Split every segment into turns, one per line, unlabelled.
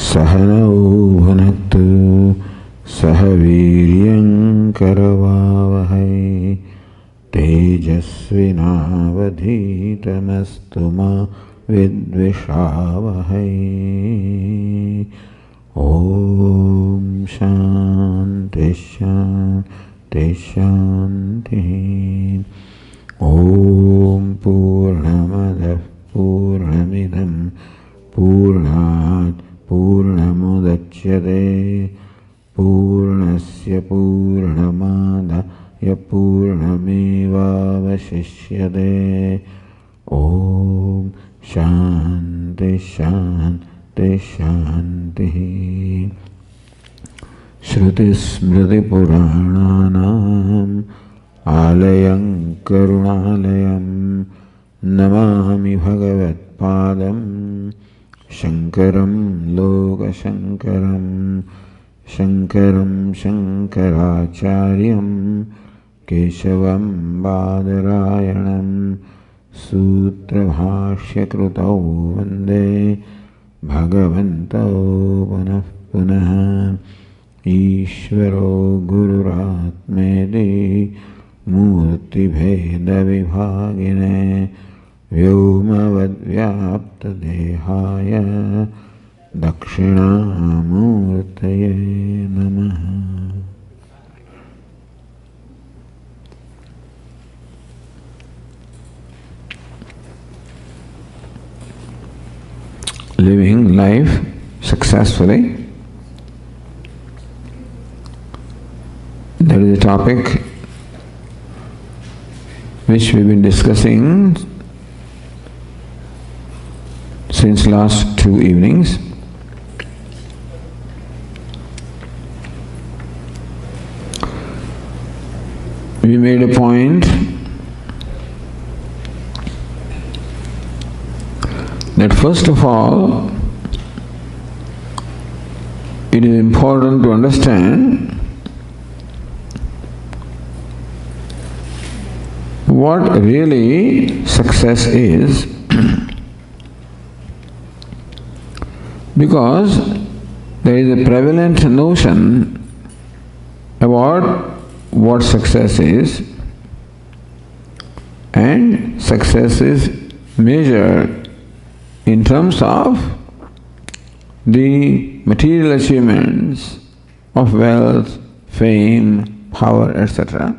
Sahanau bhunaktu sahaviryam karavavahai tejasvinavadhitamastu ma vidvishavahai. Om Shanti Shanti Shanti. Om Purnamadav Purnamidam Purnat Purnamudachyate Purnasya Purnamadaya Purnamevavashishyate. Om Shanti Shanti Shanti. Shruti Smriti Purananam Alayam Karunalayam Namami Bhagavat Padam Shankaram Loka Shankaram Shankaram Shankaracharyam Keshavam Badarayanam Sutra Bhashya Krutau Vande Bhagavantau Punah Punah. Ishvaro Gururatmedi Murti Bheda Vibhagine Vyomavad Vyapta Dehaya Dakshinamurtaye Namaha. Living life successfully. That is a topic which we've been discussing since last 2 evenings. We made a point that first of all, it is important to understand what really success is, because there is a prevalent notion about what success is, and success is measured in terms of the material achievements of wealth, fame, power, etc.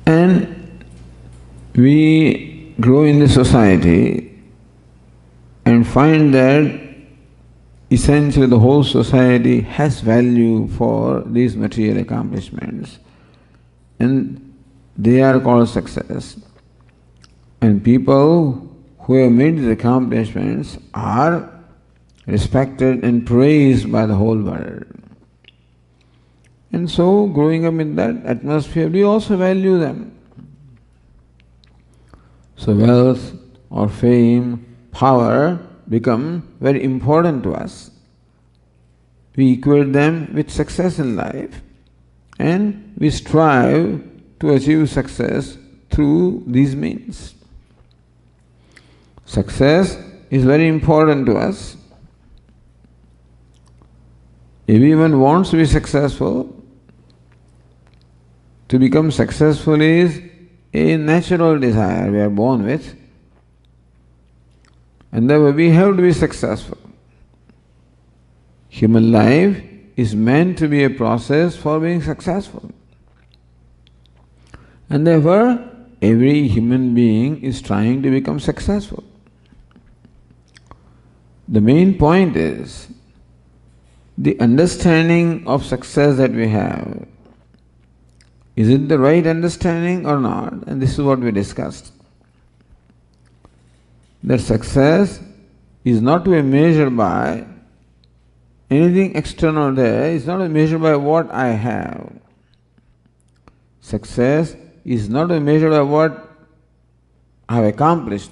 And we grow in the society and find that essentially the whole society has value for these material accomplishments, and they are called success. And people who have made these accomplishments are respected and praised by the whole world. And so, growing up in that atmosphere, we also value them. So wealth or fame, power become very important to us. We equate them with success in life, and we strive to achieve success through these means. Success is very important to us. Everyone wants to be successful. To become successful is a natural desire we are born with, and therefore we have to be successful. Human life is meant to be a process for being successful, and therefore every human being is trying to become successful. The main point is the understanding of success that we have. Is it the right understanding or not? And this is what we discussed. That success is not to be measured by anything external there, it's not to be measured by what I have. Success is not to be measured by what I have accomplished.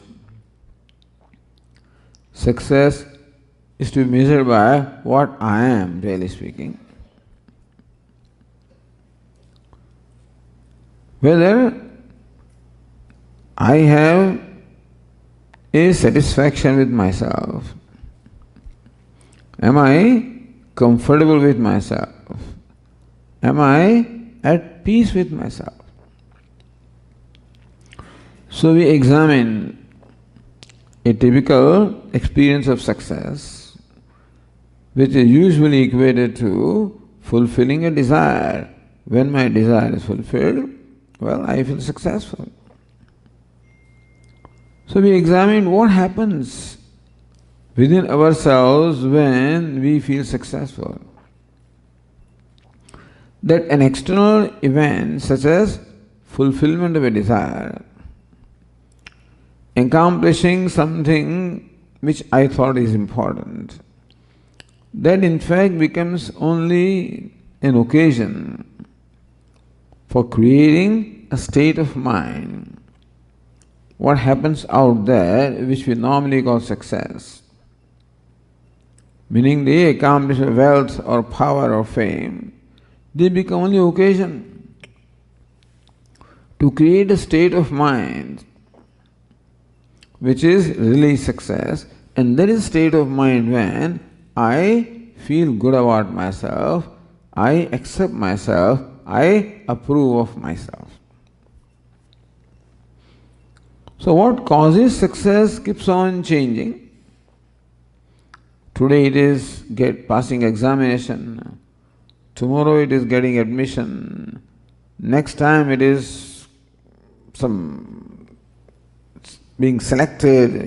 Success is to be measured by what I am, really speaking. Whether I have is satisfaction with myself? Am I comfortable with myself? Am I at peace with myself? So we examine a typical experience of success, which is usually equated to fulfilling a desire. When my desire is fulfilled, well, I feel successful. So we examine what happens within ourselves when we feel successful. That an external event such as fulfillment of a desire, accomplishing something which I thought is important, that in fact becomes only an occasion for creating a state of mind. What happens out there, which we normally call success, meaning the accomplishment of wealth or power or fame, they become only occasion to create a state of mind which is really success, and that is state of mind when I feel good about myself, I accept myself, I approve of myself. So what causes success keeps on changing. Today it is passing examination, tomorrow it is getting admission, next time it is being selected,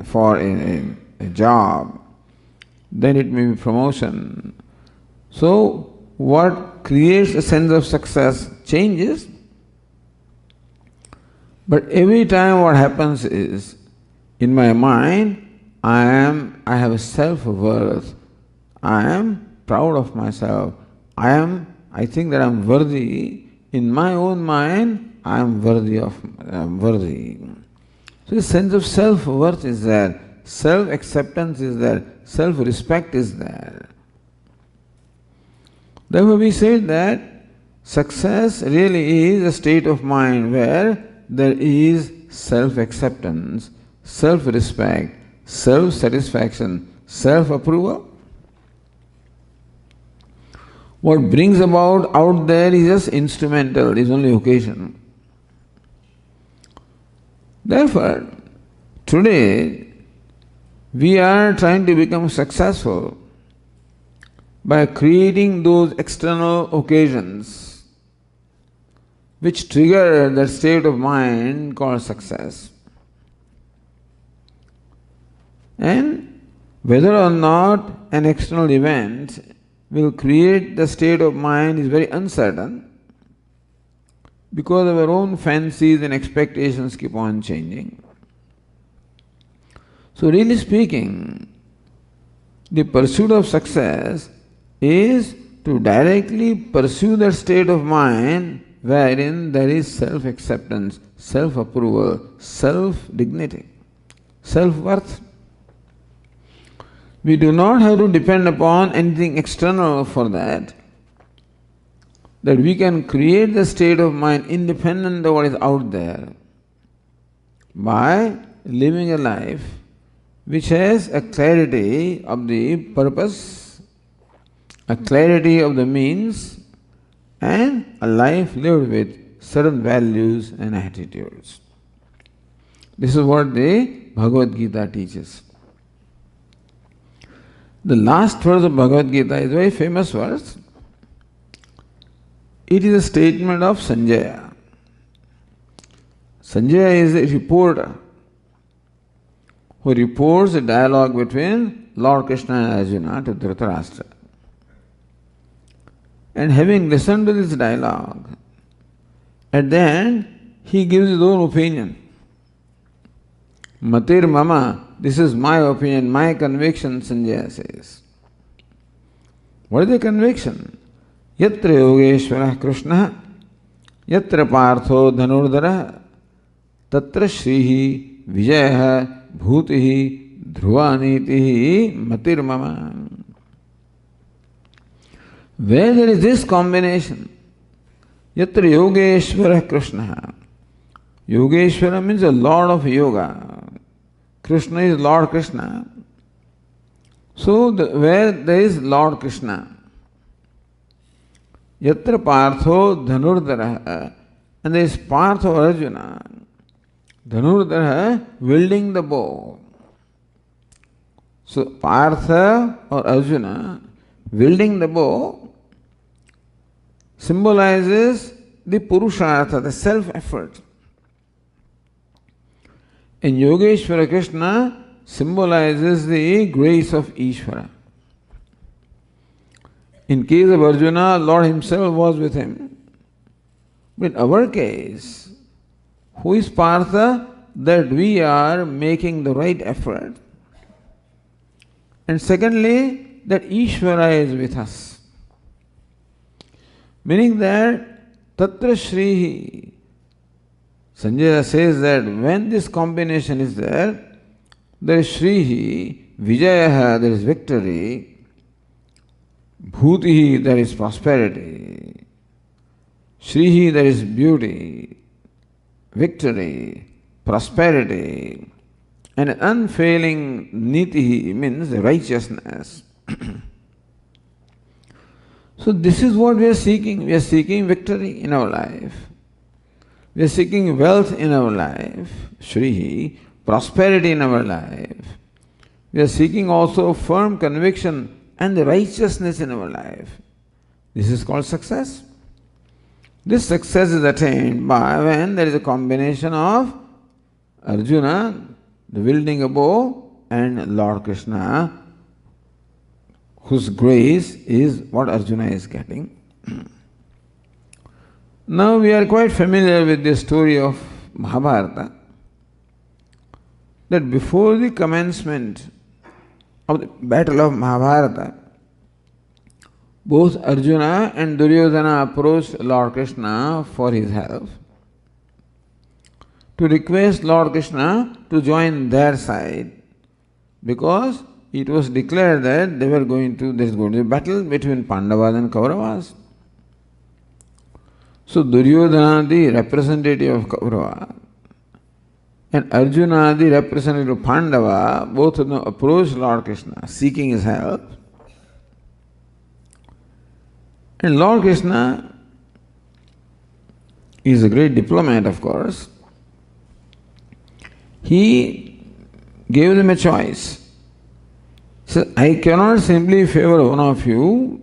for a job, then it may be promotion. So what creates a sense of success changes. But every time what happens is, in my mind, I have a self-worth. I am proud of myself. I think that I am worthy. In my own mind, I am worthy. So the sense of self-worth is there, self-acceptance is there, self-respect is there. Therefore we say that success really is a state of mind where there is self-acceptance, self-respect, self-satisfaction, self-approval. What brings about out there is just instrumental, is only occasion. Therefore, today we are trying to become successful by creating those external occasions which trigger that state of mind called success. And whether or not an external event will create the state of mind is very uncertain, because our own fancies and expectations keep on changing. So really speaking, the pursuit of success is to directly pursue that state of mind wherein there is self-acceptance, self-approval, self-dignity, self-worth. We do not have to depend upon anything external for that. That we can create the state of mind independent of what is out there by living a life which has a clarity of the purpose, a clarity of the means, and a life lived with certain values and attitudes. This is what the Bhagavad Gita teaches. The last verse of Bhagavad Gita is a very famous verse. It is a statement of Sanjaya. Sanjaya is a reporter who reports a dialogue between Lord Krishna and Arjuna to Dhritarashtra. And having listened to this dialogue, at the end he gives his own opinion. Matir mama, this is my opinion, my conviction, Sanjaya says. What is the conviction? Yatra Yogeshwara Krishna, Yatra Partho Dhanurdara, Tatra Shrihi Vijaya Bhutihi Dhruvanitihi Matir mama. Where there is this combination, Yatra Yogeshwara Krishna. Yogeshwara means the Lord of Yoga. Krishna is Lord Krishna. So, where there is Lord Krishna, Yatra Partho Dhanurdhara, and there is Partho Arjuna, Dhanurdhara wielding the bow. So, Partha or Arjuna wielding the bow symbolizes the Purushartha, the self-effort. And Yogeshwara Krishna symbolizes the grace of Ishvara. In case of Arjuna, Lord himself was with him. But in our case, who is Partha? That we are making the right effort. And secondly, that Ishvara is with us. Meaning that Tatra Shrihi, Sanjaya says that when this combination is there is Shrihi, Vijayaha, there is victory, Bhutihi, there is prosperity, Shrihi, there is beauty, victory, prosperity, and unfailing Nitihi means righteousness. So this is what we are seeking. We are seeking victory in our life. We are seeking wealth in our life, Shrihi, prosperity in our life. We are seeking also firm conviction and the righteousness in our life. This is called success. This success is attained by when there is a combination of Arjuna, the wielding a bow, and Lord Krishna, whose grace is what Arjuna is getting. Now we are quite familiar with the story of Mahabharata, that before the commencement of the battle of Mahabharata, both Arjuna and Duryodhana approached Lord Krishna for his help, to request Lord Krishna to join their side, because it was declared that there is going to be a battle between Pandavas and Kauravas. So Duryodhana, the representative of Kaurava, and Arjuna, the representative of Pandava, both of them approached Lord Krishna seeking his help. And Lord Krishna is a great diplomat, of course. He gave them a choice. He said, I cannot simply favor one of you.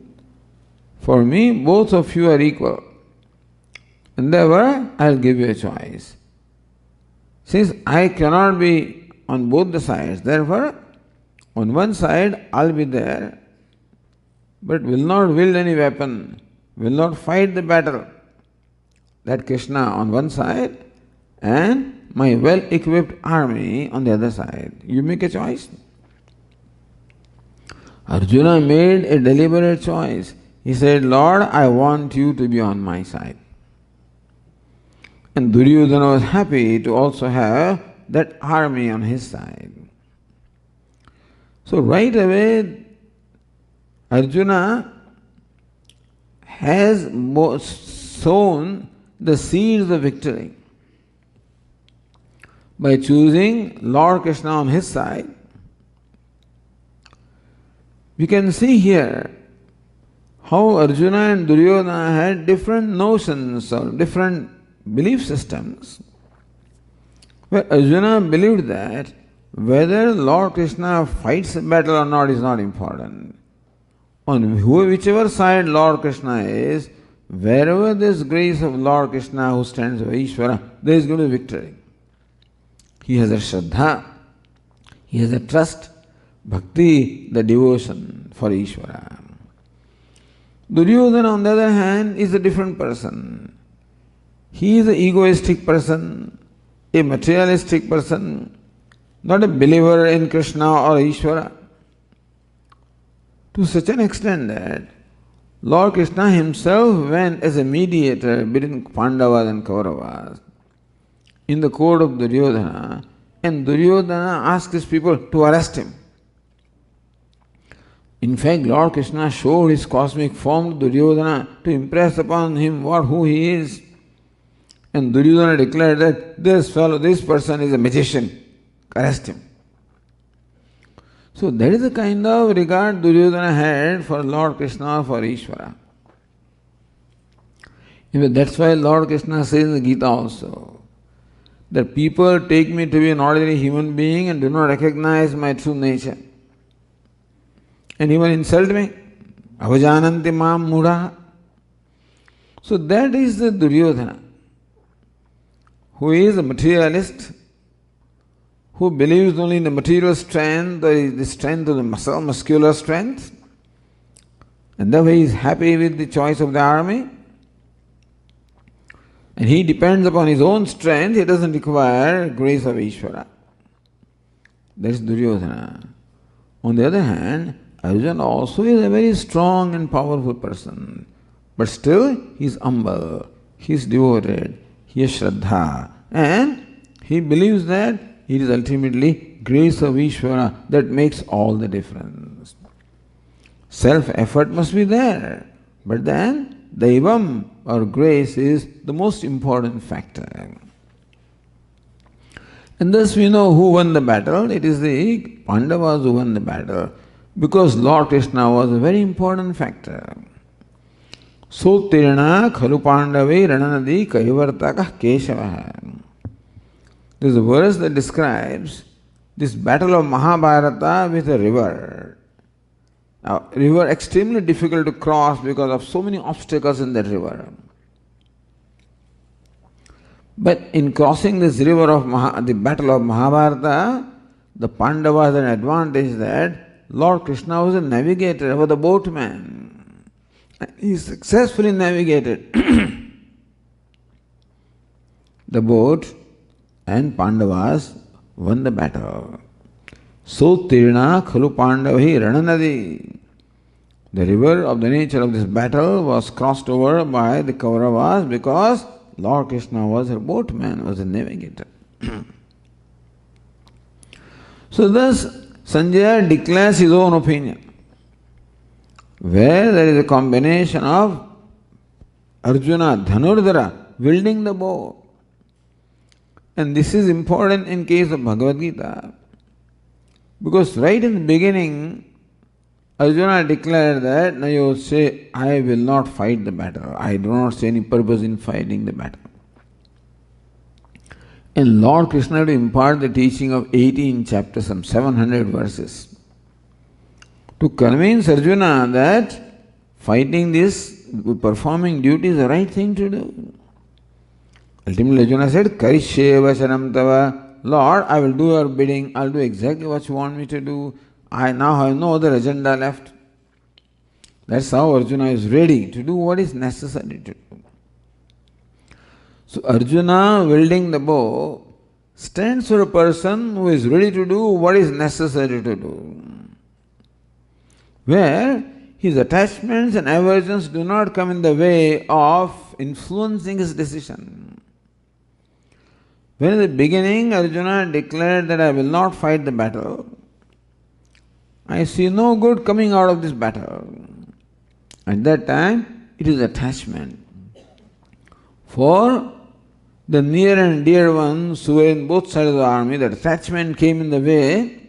For me, both of you are equal. And therefore, I'll give you a choice. Since I cannot be on both the sides, therefore, on one side I'll be there, but will not wield any weapon, will not fight the battle. That Krishna on one side and my well-equipped army on the other side. You make a choice. Arjuna made a deliberate choice. He said, Lord, I want you to be on my side. And Duryodhana was happy to also have that army on his side. So right away, Arjuna has sown the seeds of victory by choosing Lord Krishna on his side. We can see here how Arjuna and Duryodhana had different notions or different belief systems, where Arjuna believed that whether Lord Krishna fights a battle or not is not important. On whichever side Lord Krishna is, wherever there is grace of Lord Krishna who stands for Ishvara, there is going to be victory. He has a Shraddha, he has a trust, bhakti, the devotion for Ishvara. Duryodhana, on the other hand, is a different person. He is an egoistic person, a materialistic person, not a believer in Krishna or Ishvara. To such an extent that Lord Krishna himself went as a mediator between Pandavas and Kauravas in the court of Duryodhana, and Duryodhana asked his people to arrest him. In fact, Lord Krishna showed his cosmic form to Duryodhana to impress upon him who he is. And Duryodhana declared that this person is a magician. Arrest him. So that is the kind of regard Duryodhana had for Lord Krishna or for Ishvara. That's why Lord Krishna says in the Gita also, that people take me to be an ordinary human being and do not recognize my true nature. And even insult me. Avajananti mam mudha. So that is the Duryodhana, who is a materialist, who believes only in the material strength or the strength of the muscular strength, and therefore he is happy with the choice of the army. And he depends upon his own strength, he doesn't require grace of Ishvara. That is Duryodhana. On the other hand, Arjuna also is a very strong and powerful person. But still, he is humble, he is devoted, he has Shraddha, and he believes that it is ultimately grace of Ishvara that makes all the difference. Self-effort must be there, but then Daivam or grace is the most important factor. And thus we know who won the battle. It is the Pandavas who won the battle, because Lord Krishna was a very important factor. Sotirna khalu pandave rananadi kaivartaka keshavaha. There is a verse that describes this battle of Mahabharata with a river. Now, river extremely difficult to cross because of so many obstacles in that river. But in crossing this river of the battle of Mahabharata, the Pandavas had an advantage that Lord Krishna was a navigator, was the boatman. He successfully navigated the boat, and Pandavas won the battle. So Tirna Khalu Pandavahi Rananadi. The river of the nature of this battle was crossed over by the Kauravas because Lord Krishna was a boatman, was a navigator. So thus Sanjaya declares his own opinion, where there is a combination of Arjuna, Dhanurdhara, wielding the bow. And this is important in case of Bhagavad Gita, because right in the beginning, Arjuna declared that, now you say, I will not fight the battle. I do not see any purpose in fighting the battle. And Lord Krishna had to impart the teaching of 18 chapters, some 700 verses, to convince Arjuna that fighting this, performing duty is the right thing to do. Ultimately Arjuna said, Karishye vacharam tava. Lord, I will do your bidding, I will do exactly what you want me to do. I now have no other agenda left. That's how Arjuna is ready to do what is necessary to do. So Arjuna wielding the bow stands for a person who is ready to do what is necessary to do, where his attachments and aversions do not come in the way of influencing his decision. When in the beginning Arjuna declared that I will not fight the battle, I see no good coming out of this battle. At that time, it is attachment. For the near and dear ones who were in both sides of the army, that attachment came in the way,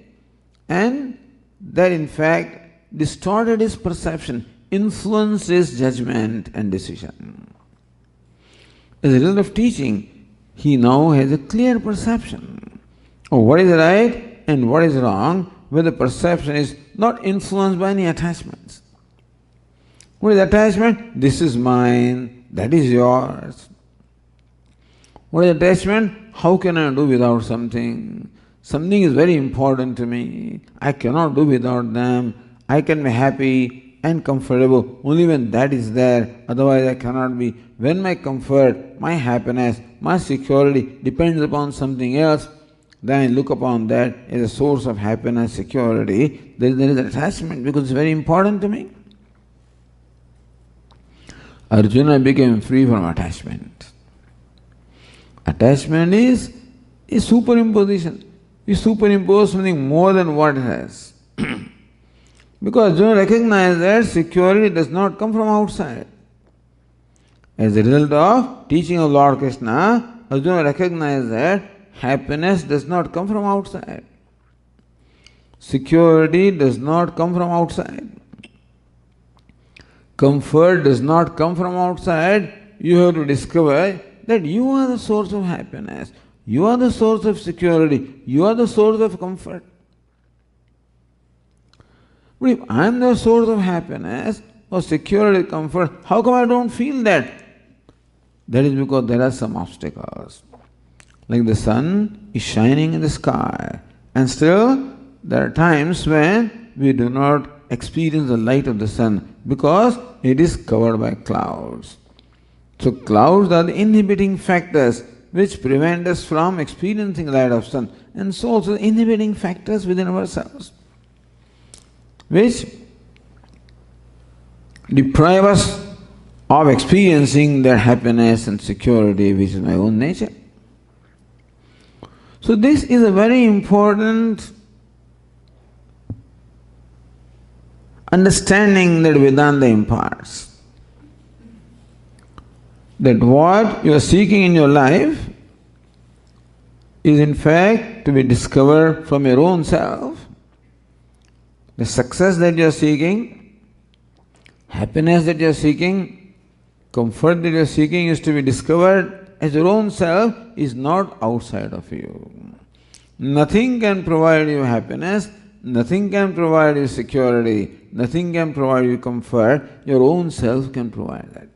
and that in fact distorted his perception, influenced his judgment and decision. As a result of teaching, he now has a clear perception of what is right and what is wrong, where the perception is not influenced by any attachments. What is attachment? This is mine, that is yours. What is attachment? How can I do without something? Something is very important to me. I cannot do without them. I can be happy and comfortable only when that is there, otherwise I cannot be. When my comfort, my happiness, my security depends upon something else, then I look upon that as a source of happiness, security. There is attachment because it's very important to me. Arjuna became free from attachment. Attachment is superimposition. We superimpose something more than what it has. Because Arjuna recognized that security does not come from outside. As a result of teaching of Lord Krishna, Arjuna recognized that happiness does not come from outside. Security does not come from outside. Comfort does not come from outside. You have to discover that you are the source of happiness. You are the source of security. You are the source of comfort. But if I am the source of happiness or security, comfort, how come I don't feel that? That is because there are some obstacles. Like the sun is shining in the sky, and still there are times when we do not experience the light of the sun because it is covered by clouds. So clouds are the inhibiting factors which prevent us from experiencing the light of sun, and so also the inhibiting factors within ourselves, which deprive us of experiencing that happiness and security which is my own nature. So this is a very important understanding that Vedanta imparts. That what you are seeking in your life is in fact to be discovered from your own self. The success that you are seeking, happiness that you are seeking, comfort that you are seeking is to be discovered as your own self, is not outside of you. Nothing can provide you happiness, nothing can provide you security, nothing can provide you comfort, your own self can provide that.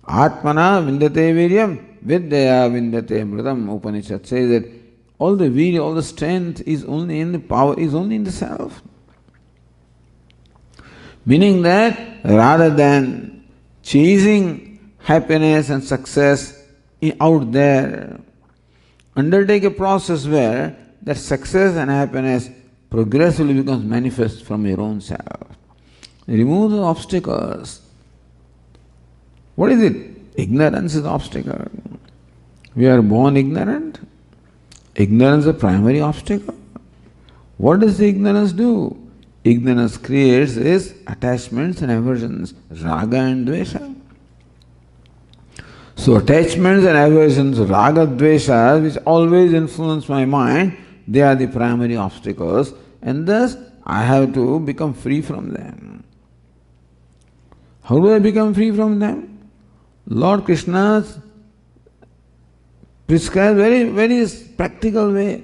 Atmana vindate viryam, vidyaya vindate mritam. Upanishad says that all the virya, all the strength is only in the power, is only in the self. Meaning that rather than chasing happiness and success out there, undertake a process where that success and happiness progressively becomes manifest from your own self. Remove the obstacles. What is it? Ignorance is the obstacle. We are born ignorant. Ignorance is the primary obstacle. What does the ignorance do? Ignorance creates is attachments and aversions, raga and dvesha. So attachments and aversions, raga, dvesha, which always influence my mind, they are the primary obstacles, and thus I have to become free from them. How do I become free from them? Lord Krishna prescribes very practical way.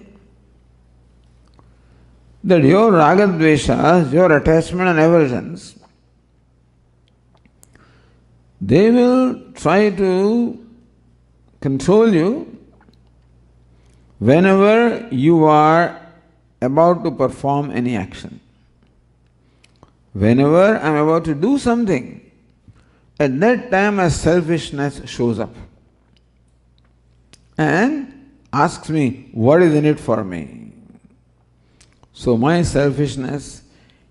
That your raga dveshas, your attachment and aversions, they will try to control you whenever you are about to perform any action. Whenever I am about to do something, at that time my selfishness shows up and asks me, what is in it for me? So my selfishness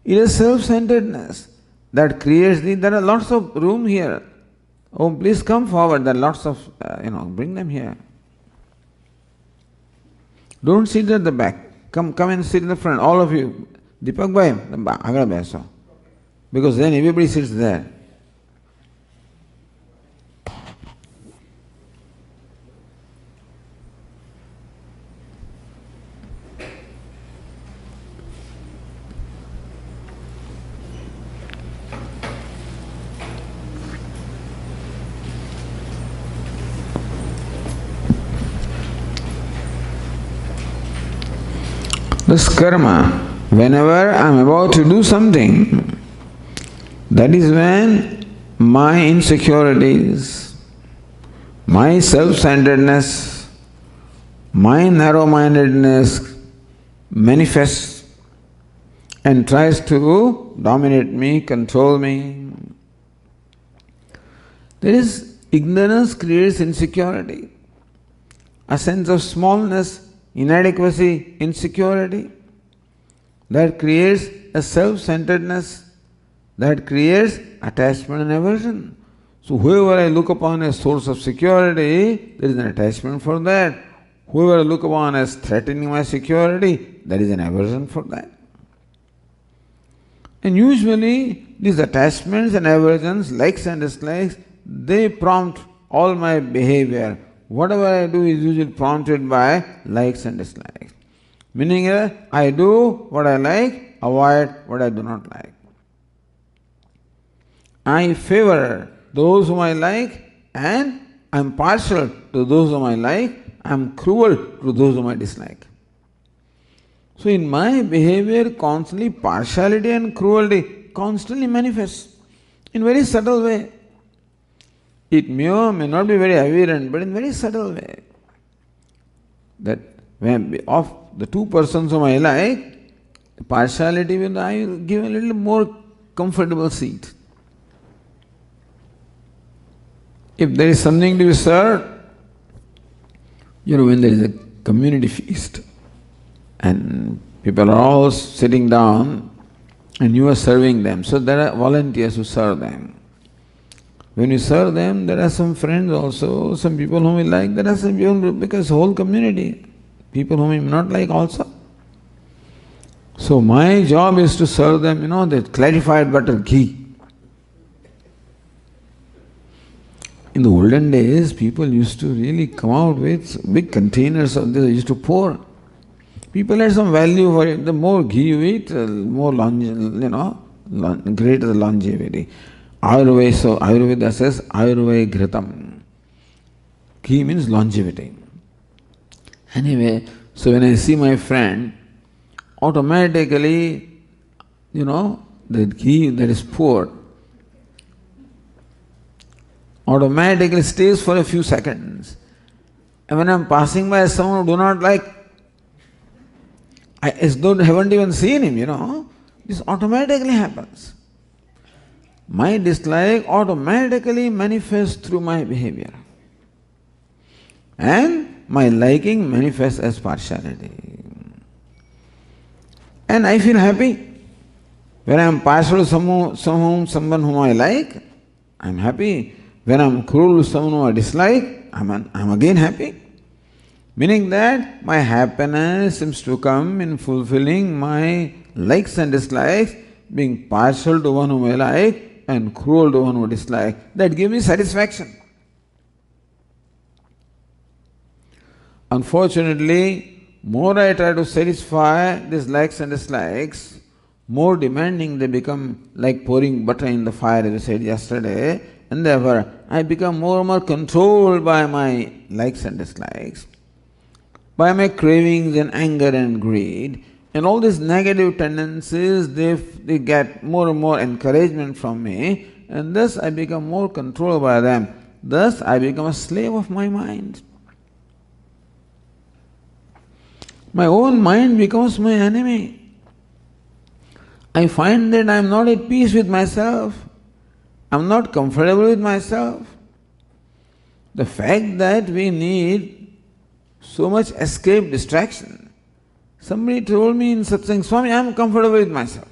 is a self-centeredness that creates there are lots of room here. Oh, please come forward, there are lots of, bring them here. Don't sit at the back. Come and sit in the front, all of you. Deepak bhai, agad beso. Because then everybody sits there. This karma, whenever I am about to do something, that is when my insecurities, my self-centeredness, my narrow-mindedness manifests and tries to dominate me, control me. There is ignorance creates insecurity, a sense of smallness, inadequacy, insecurity, that creates a self-centeredness, that creates attachment and aversion. So whoever I look upon as source of security, there is an attachment for that. Whoever I look upon as threatening my security, there is an aversion for that. And usually these attachments and aversions, likes and dislikes, they prompt all my behavior. Whatever I do is usually prompted by likes and dislikes. Meaning I do what I like, avoid what I do not like. I favor those whom I like and I am partial to those whom I like, I am cruel to those whom I dislike. So in my behavior, constantly partiality and cruelty constantly manifests in very subtle way. It may or may not be very evident, but in very subtle way. That when of the two persons whom I like, partiality will I will give a little more comfortable seat. If there is something to be served, when there is a community feast and people are all sitting down and you are serving them, so there are volunteers who serve them. When you serve them, there are some friends also, some people whom you like, there are some people, because whole community, people whom you may not like also. So my job is to serve them, that clarified butter, ghee. In the olden days, people used to really come out with big containers of this, they used to pour. People had some value for it. The more ghee you eat, more greater the longevity. Ayurveda says Ayurveda Ghritam. Ghee means longevity. Anyway, so when I see my friend, automatically, the ghee that is poured automatically stays for a few seconds. And when I am passing by someone who do not like, I as though I haven't even seen him, this automatically happens. My dislike automatically manifests through my behavior. And my liking manifests as partiality. And I feel happy. When I am partial to someone whom I like, I am happy. When I am cruel to someone whom I dislike, I am again happy. Meaning that my happiness seems to come in fulfilling my likes and dislikes, being partial to one whom I like and cruel to one whom I dislike. That gives me satisfaction. Unfortunately, more I try to satisfy these likes and dislikes, more demanding they become, like pouring butter in the fire, as I said yesterday, and therefore I become more and more controlled by my likes and dislikes, by my cravings and anger and greed, and all these negative tendencies, they get more and more encouragement from me, and thus I become more controlled by them. Thus I become a slave of my mind. My own mind becomes my enemy. I find that I am not at peace with myself. I am not comfortable with myself. The fact that we need so much escape distraction. Somebody told me in Satsang, Swami, I am comfortable with myself.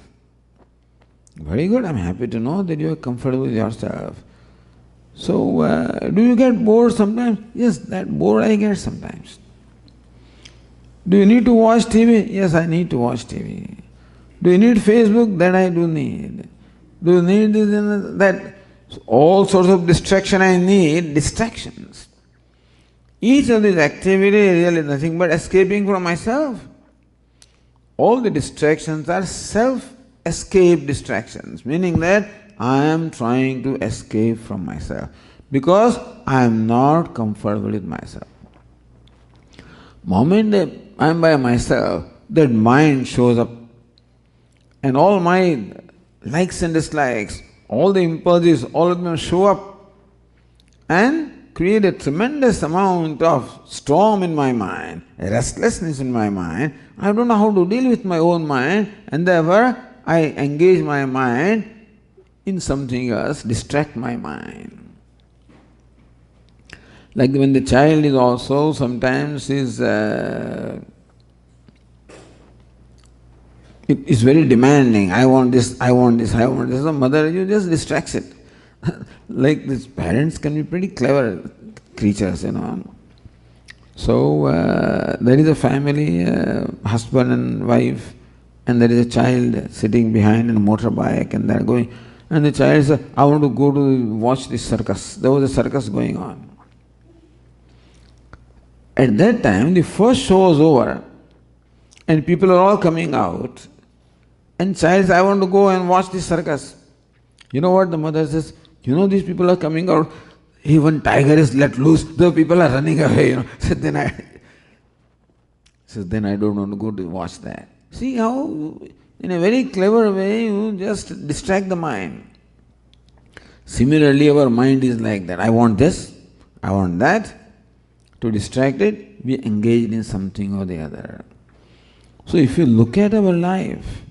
Very good, I am happy to know that you are comfortable with yourself. So, do you get bored sometimes? Yes, that bored I get sometimes. Do you need to watch TV? Yes, I need to watch TV. Do you need Facebook? That I do need. Do you need this and that? All sorts of distraction I need, distractions. Each of these activities is really nothing but escaping from myself. All the distractions are self-escape distractions, meaning that I am trying to escape from myself because I am not comfortable with myself. Moment that I am by myself, that mind shows up, and all my likes and dislikes, all the impulses, all of them show up and create a tremendous amount of storm in my mind, a restlessness in my mind. I don't know how to deal with my own mind, and therefore I engage my mind in something else, distract my mind. Like when the child is also sometimes is it is very demanding. I want this, I want this, I want this. The mother, you just distracts it. Like these parents can be pretty clever creatures, So there is a family, husband and wife, and there is a child sitting behind in a motorbike, and they are going. And the child says, I want to go to watch this circus. There was a circus going on. At that time, the first show was over. and people are all coming out, and child says, I want to go and watch this circus. You know what the mother says? You know, these people are coming out. Even tiger is let loose, the people are running away. So then I don't want to go to watch that. See how, in a very clever way, you just distract the mind. Similarly, our mind is like that. I want this, I want that. To distract it, we engage in something or the other. So if you look at our life,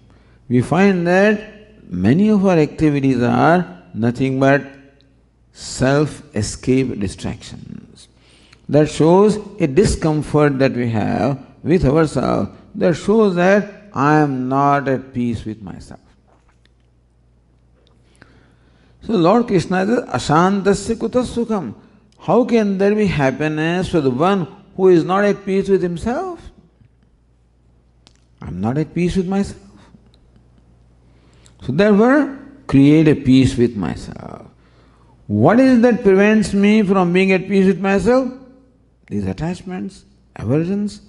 we find that many of our activities are nothing but self-escape distractions. That shows a discomfort that we have with ourselves. That shows that I am not at peace with myself. So Lord Krishna says, Ashantasya kutas sukham. How can there be happiness for the one who is not at peace with himself? I am not at peace with myself. So therefore, create a peace with myself. What is that prevents me from being at peace with myself? These attachments, aversions,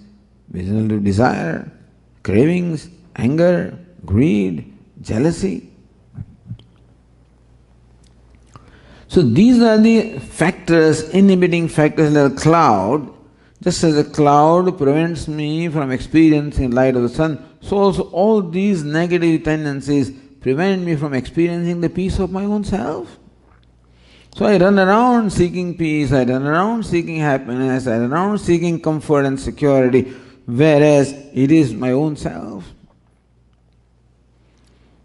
desire, cravings, anger, greed, jealousy. So these are the factors, inhibiting factors like a cloud. Just as a cloud prevents me from experiencing the light of the sun, so also all these negative tendencies prevent me from experiencing the peace of my own self. So I run around seeking peace, I run around seeking happiness, I run around seeking comfort and security, whereas it is my own self.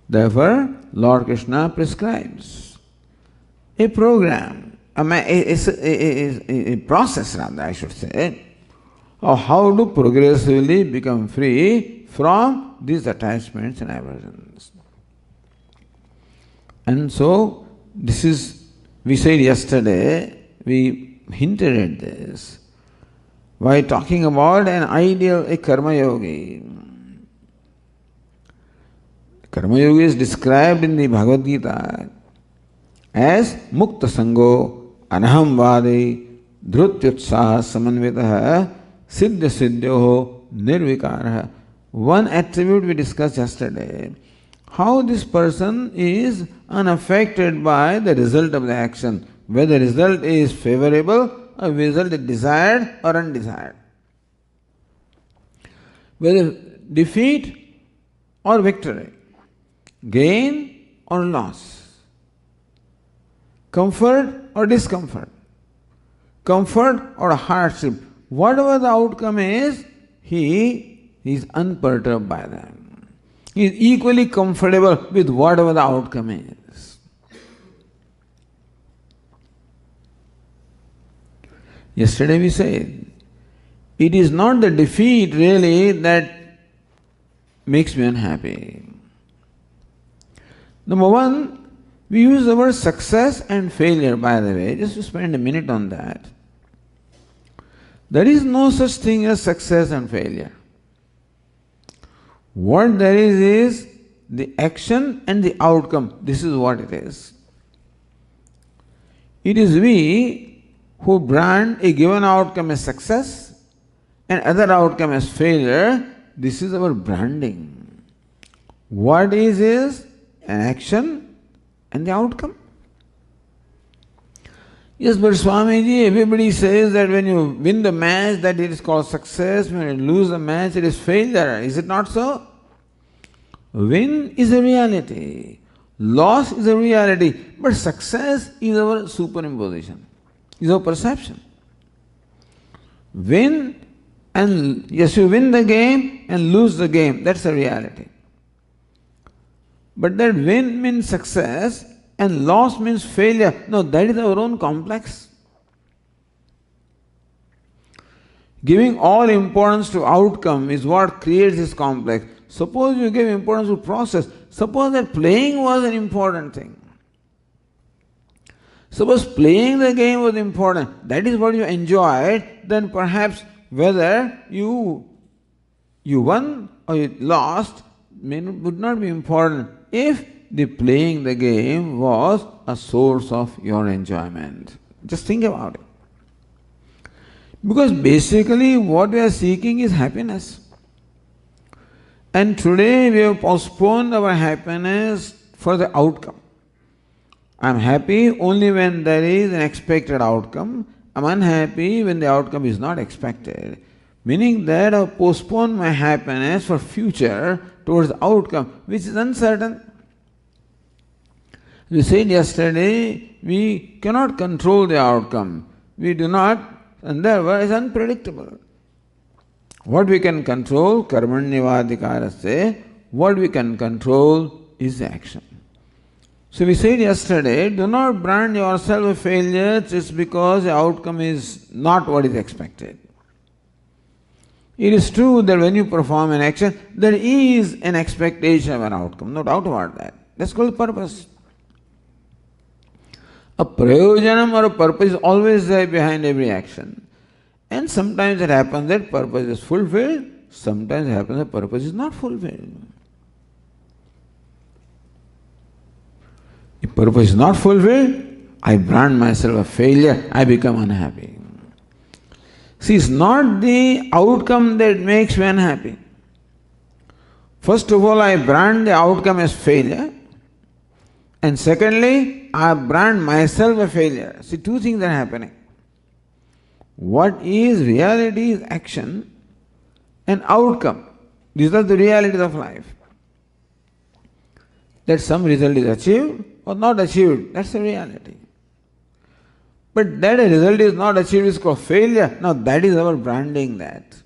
Therefore, Lord Krishna prescribes a program, a process rather, I should say, of how to progressively become free from these attachments and aversions. And so, this is, we said yesterday, we hinted at this, by talking about an ideal, a karma yogi. Karma yogi is described in the Bhagavad Gita as mukta sango anaham vadi dhrutyutsaha samanvitaha siddha siddhyoho nirvikaraha. One attribute we discussed yesterday, how this person is unaffected by the result of the action, whether the result is favorable or result is desired or undesired, whether defeat or victory, gain or loss, comfort or discomfort, comfort or hardship, whatever the outcome is, he is unperturbed by them. He is equally comfortable with whatever the outcome is. Yesterday we said, it is not the defeat really that makes me unhappy. Number one, we use the word success and failure, by the way, just to spend a minute on that. There is no such thing as success and failure. What there is the action and the outcome. This is what it is. It is we who brand a given outcome as success and other outcome as failure. This is our branding. What is an action and the outcome. Yes, but Swamiji, everybody says that when you win the match, that it is called success. When you lose the match, it is failure. Is it not so? Win is a reality. Loss is a reality. But success is our superimposition, is our perception. Win and, yes, you win the game and lose the game. That's a reality. But that win means success and loss means failure. No, that is our own complex. Giving all importance to outcome is what creates this complex. Suppose you give importance to process. Suppose that playing was an important thing. Suppose playing the game was important. That is what you enjoyed. Then perhaps whether you won or you lost would not be important if the playing the game was a source of your enjoyment. Just think about it. Because basically what we are seeking is happiness. And today we have postponed our happiness for the outcome. I am happy only when there is an expected outcome. I am unhappy when the outcome is not expected. Meaning that I have postponed my happiness for future towards the outcome, which is uncertain. We said yesterday, we cannot control the outcome. We do not, and therefore it is unpredictable. What we can control, karmanyavadikaraste, what we can control is the action. So we said yesterday, do not brand yourself a failure just because the outcome is not what is expected. It is true that when you perform an action, there is an expectation of an outcome, no doubt about that. That's called purpose. A prayojanam or a purpose is always there behind every action. And sometimes it happens that purpose is fulfilled, sometimes it happens that purpose is not fulfilled. If purpose is not fulfilled, I brand myself a failure, I become unhappy. See, it's not the outcome that makes me unhappy. First of all, I brand the outcome as failure. And secondly, I brand myself a failure. See, two things are happening. What is reality is action and outcome. These are the realities of life. That some result is achieved or not achieved, that's the reality. But that a result is not achieved is called failure. Now that is our branding that.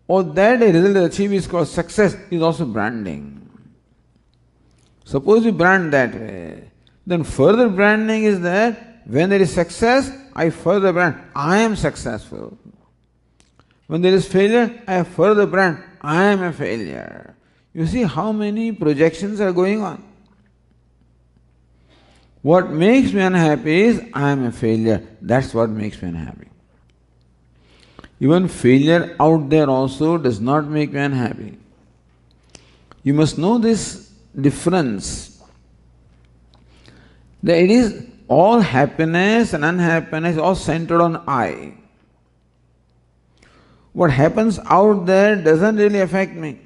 Or that a result is achieved is called success is also branding. Suppose you brand that way, then further branding is that when there is success, I further brand, I am successful. When there is failure, I further brand, I am a failure. You see how many projections are going on. What makes me unhappy is I am a failure. That's what makes me unhappy. Even failure out there also does not make me unhappy. You must know this difference. That it is all happiness and unhappiness all centered on I. What happens out there doesn't really affect me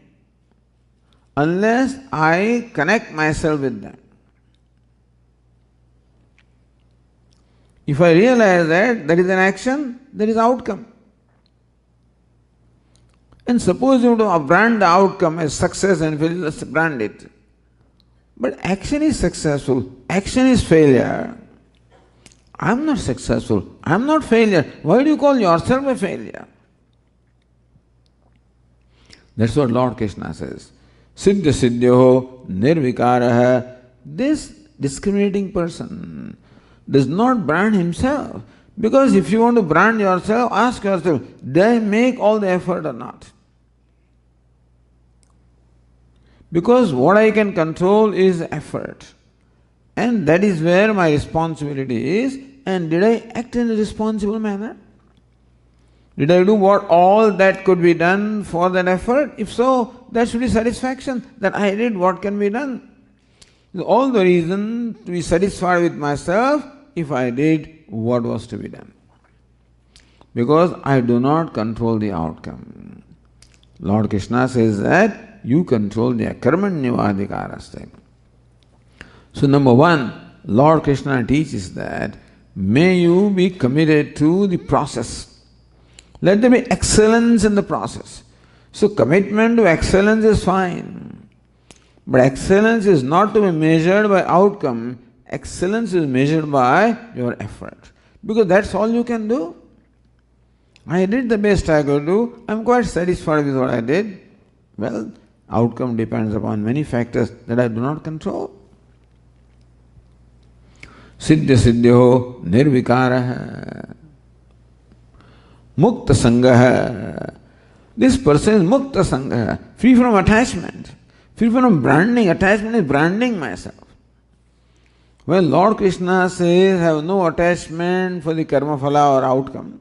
unless I connect myself with that. If I realize that there is an action, there is outcome. And suppose you want to brand the outcome as success and failure, let's brand it. But action is successful, action is failure. I am not successful, I am not failure. Why do you call yourself a failure? That's what Lord Krishna says. Siddha siddhyoho nirvikaraha. This discriminating person does not brand himself. Because if you want to brand yourself, ask yourself, did I make all the effort or not? Because what I can control is effort. And that is where my responsibility is. And did I act in a responsible manner? Did I do what all that could be done for that effort? If so, that should be satisfaction, that I did what can be done. All the reason to be satisfied with myself if I did what was to be done. Because I do not control the outcome. Lord Krishna says that you control the karmanyavadikaraste. So number one, Lord Krishna teaches that may you be committed to the process. Let there be excellence in the process. So commitment to excellence is fine. But excellence is not to be measured by outcome. Excellence is measured by your effort. Because that's all you can do. I did the best I could do. I'm quite satisfied with what I did. Well, outcome depends upon many factors that I do not control. Siddha siddhyoho nirvikaraha. Mukta sangaha. This person is mukta sangaha, free from attachment, free from branding. Attachment is branding myself. Well, Lord Krishna says, have no attachment for the karma phala or outcome.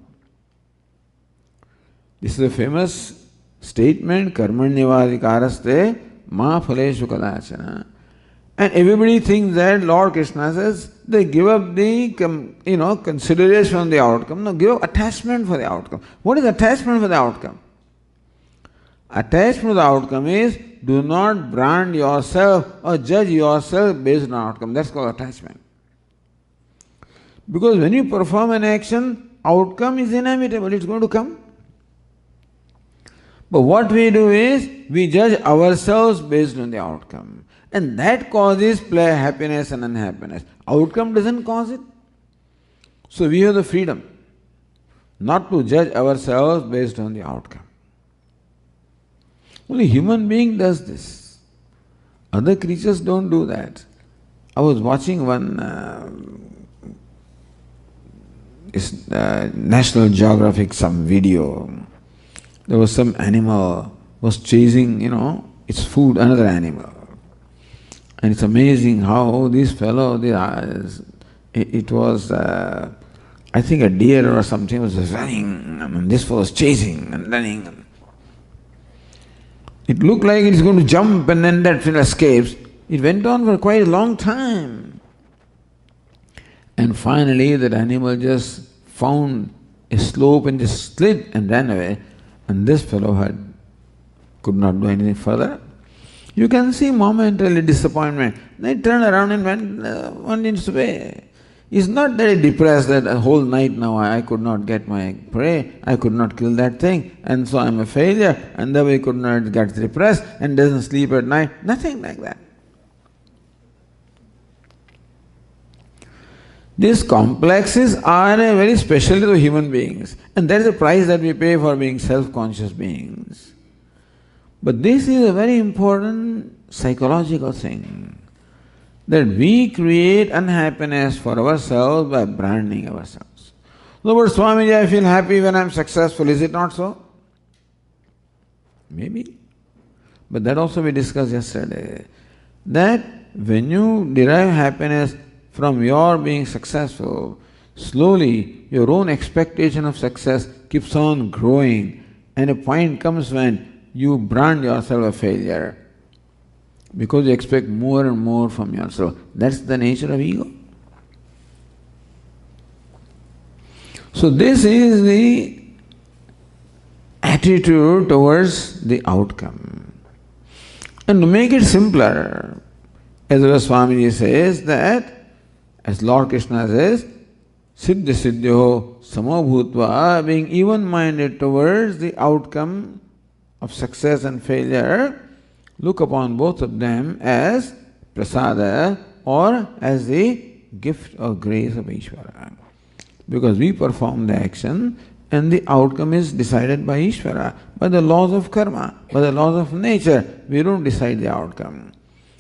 This is a famous statement, karmanyavadikaraste ma phaleshu kadachana. And everybody thinks that Lord Krishna says, they give up the consideration of the outcome. No, give up attachment for the outcome. What is attachment for the outcome? Attachment for the outcome is do not brand yourself or judge yourself based on outcome. That's called attachment. Because when you perform an action, outcome is inevitable, it's going to come. But what we do is, we judge ourselves based on the outcome. And that causes happiness and unhappiness. Outcome doesn't cause it. So we have the freedom not to judge ourselves based on the outcome. Only human being does this. Other creatures don't do that. I was watching one National Geographic, some video. There was some animal was chasing, its food, another animal. And it's amazing how this fellow, it was, I think a deer or something was running, and this fellow was chasing and running. It looked like it's going to jump and then that fellow escapes. It went on for quite a long time. And finally that animal just found a slope and just slid and ran away. And this fellow could not do anything further. You can see momentarily disappointment. Then he turned around and went its way. It's not that he depressed that a whole night now I could not get my prey, I could not kill that thing, and so I'm a failure, and therefore he could not get depressed and doesn't sleep at night. Nothing like that. These complexes are a very special to human beings, and that is the price that we pay for being self-conscious beings. But this is a very important psychological thing, that we create unhappiness for ourselves by branding ourselves. In other words, Swamiji, I feel happy when I'm successful. Is it not so? Maybe. But that also we discussed yesterday, that when you derive happiness from your being successful, slowly your own expectation of success keeps on growing, and a point comes when you brand yourself a failure because you expect more and more from yourself. That's the nature of ego. So this is the attitude towards the outcome. And to make it simpler, as Swamiji says that, as Lord Krishna says, Siddhi Siddhyo Samo Bhutva, being even-minded towards the outcome of success and failure, look upon both of them as prasada or as the gift or grace of Ishvara. Because we perform the action and the outcome is decided by Ishvara, by the laws of karma, by the laws of nature. We don't decide the outcome.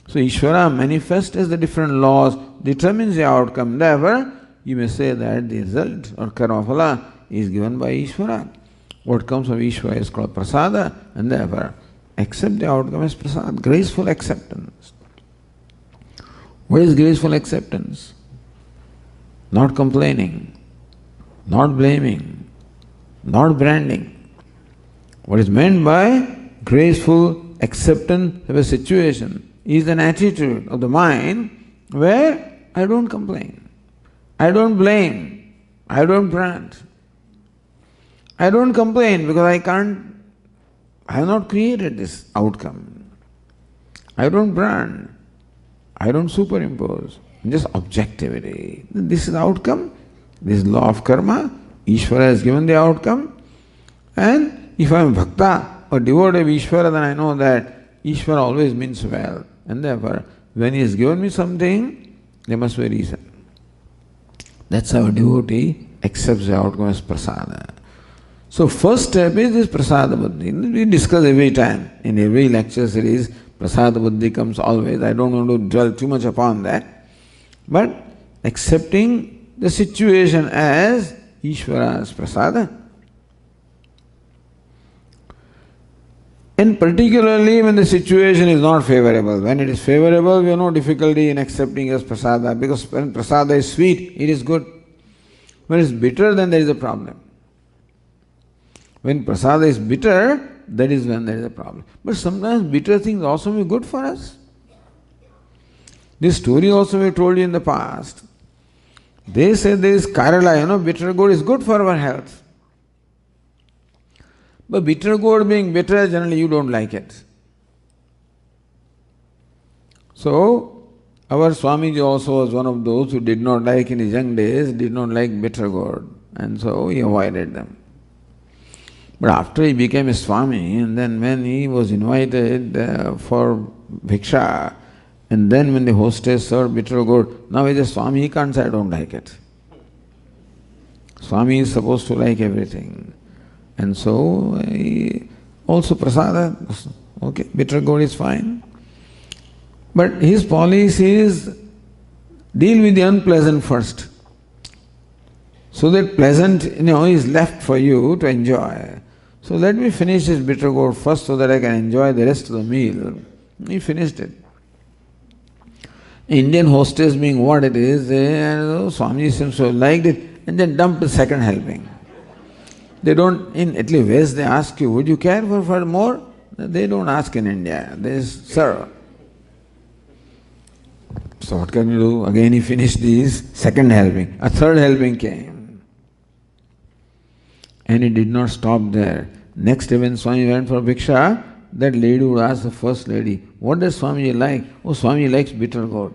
So Ishvara manifests as the different laws, determines the outcome. Therefore, you may say that the result or karma phala is given by Ishvara. What comes from Ishvara is called prasada, and therefore accept the outcome as prasad, graceful acceptance. What is graceful acceptance? Not complaining, not blaming, not branding. What is meant by graceful acceptance of a situation is an attitude of the mind where I don't complain, I don't blame, I don't brand. I don't complain because I have not created this outcome. I don't brand, I don't superimpose, just objectivity. This is the outcome, this is law of karma, Ishvara has given the outcome, and if I am bhakta or devotee of Ishvara, then I know that Ishvara always means well, and therefore when he has given me something, there must be a reason. That's how a devotee accepts the outcome as prasada. So first step is this prasada buddhi. We discuss every time, in every lecture series, prasada buddhi comes always. I don't want to dwell too much upon that. But accepting the situation as Ishvara's prasada. And particularly when the situation is not favorable. When it is favorable, we have no difficulty in accepting as prasada, because when prasada is sweet, it is good. When it is bitter, then there is a problem. When prasada is bitter, that is when there is a problem. But sometimes bitter things also may be good for us. This story also we told you in the past. They said there is Kerala, bitter gourd is good for our health. But bitter gourd being bitter, generally you don't like it. So, our Swamiji also was one of those who did not like in his young days, did not like bitter gourd, and so he avoided them. But after he became a Swami, and then when he was invited for bhiksha, and then when the hostess served bitter gourd, now as a Swami he can't say I don't like it. Swami is supposed to like everything. And so he also prasada, okay, bitter gourd is fine. But his policy is deal with the unpleasant first. So that pleasant, is left for you to enjoy. So let me finish this bitter gourd first so that I can enjoy the rest of the meal. He finished it. Indian hostess being what it is, Swami seems to have liked it and then dumped the second helping. They don't, in at least West they ask you, would you care for more? They don't ask in India, they serve. So what can you do? Again he finished these, second helping. A third helping came. And he did not stop there. Next day when Swami went for bhiksha, that lady would ask the first lady, what does Swami like? Oh, Swami likes bitter gourd.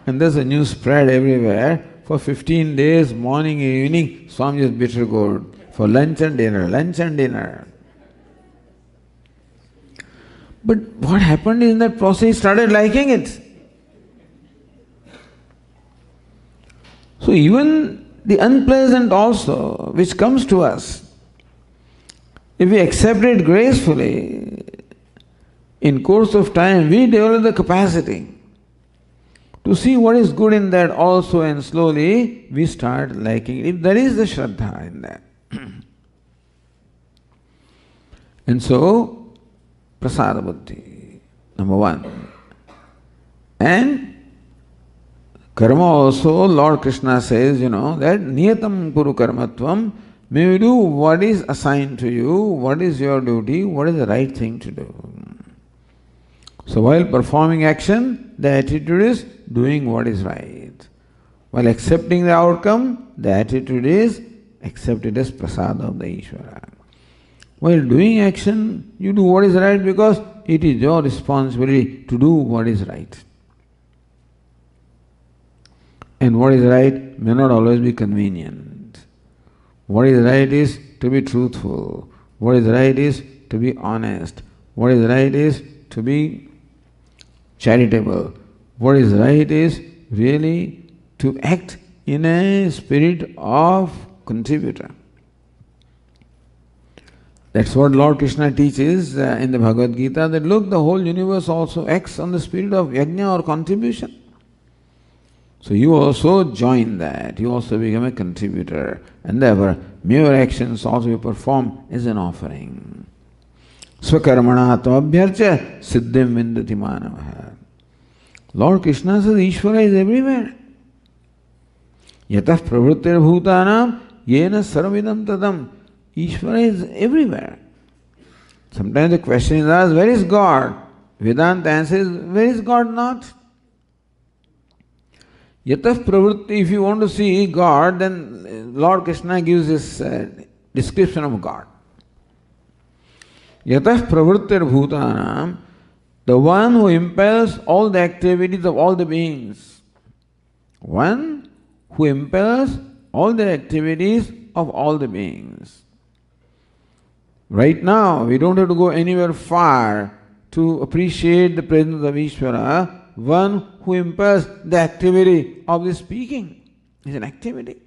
And there's a news spread everywhere. For 15 days, morning and evening, Swami is bitter gourd. For lunch and dinner, lunch and dinner. But what happened in that process, he started liking it. So even the unpleasant also, which comes to us, if we accept it gracefully, in course of time we develop the capacity to see what is good in that also, and slowly we start liking it. If there is the Shraddha in that. And so, prasada buddhi, number one. And karma also, Lord Krishna says, that niyatam kuru karmatvam, may you do what is assigned to you, what is your duty, what is the right thing to do. So while performing action, the attitude is doing what is right. While accepting the outcome, the attitude is accept it as prasada of the Ishvara. While doing action, you do what is right because it is your responsibility to do what is right. And what is right may not always be convenient. What is right is to be truthful. What is right is to be honest. What is right is to be charitable. What is right is really to act in a spirit of contributor. That's what Lord Krishna teaches in the Bhagavad Gita, that look, the whole universe also acts on the spirit of yajna or contribution. So you also join that, you also become a contributor, and therefore mere actions also you perform as an offering. Swakarmana tvabhyarcha siddhim vindati manavaha. Lord Krishna says Ishvara is everywhere. Yatah pravrittir bhutanam yena sarvidam tadam. Ishvara is everywhere. Sometimes the question is asked, where is God? Vedanta answers, where is God not? Yatah pravritti, if you want to see God, then Lord Krishna gives this description of God. Yatah pravrittir bhutanam, the one who impels all the activities of all the beings. One who impels all the activities of all the beings. Right now, we don't have to go anywhere far to appreciate the presence of Ishvara. One who impels the activity of the speaking is an activity.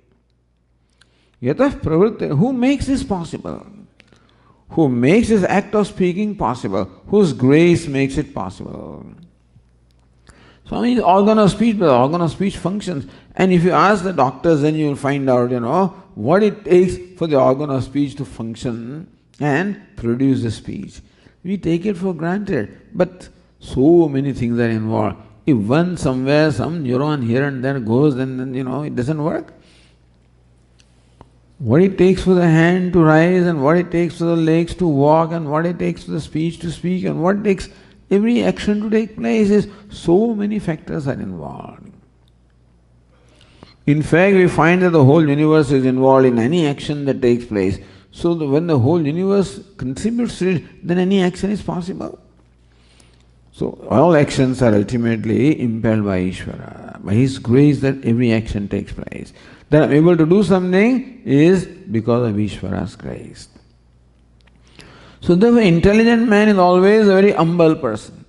Yatah pravritti, who makes this possible? Who makes this act of speaking possible? Whose grace makes it possible? Swami is organ of speech, but the organ of speech functions. And if you ask the doctors, then you will find out, what it takes for the organ of speech to function and produce the speech. We take it for granted, but so many things are involved. If one somewhere, some neuron here and there goes, then it doesn't work. What it takes for the hand to rise, and what it takes for the legs to walk, and what it takes for the speech to speak, and what it takes every action to take place is so many factors are involved. In fact, we find that the whole universe is involved in any action that takes place. So when the whole universe contributes to it, then any action is possible. So all actions are ultimately impelled by Ishvara, by His grace that every action takes place. That I'm able to do something is because of Ishvara's grace. So the intelligent man is always a very humble person.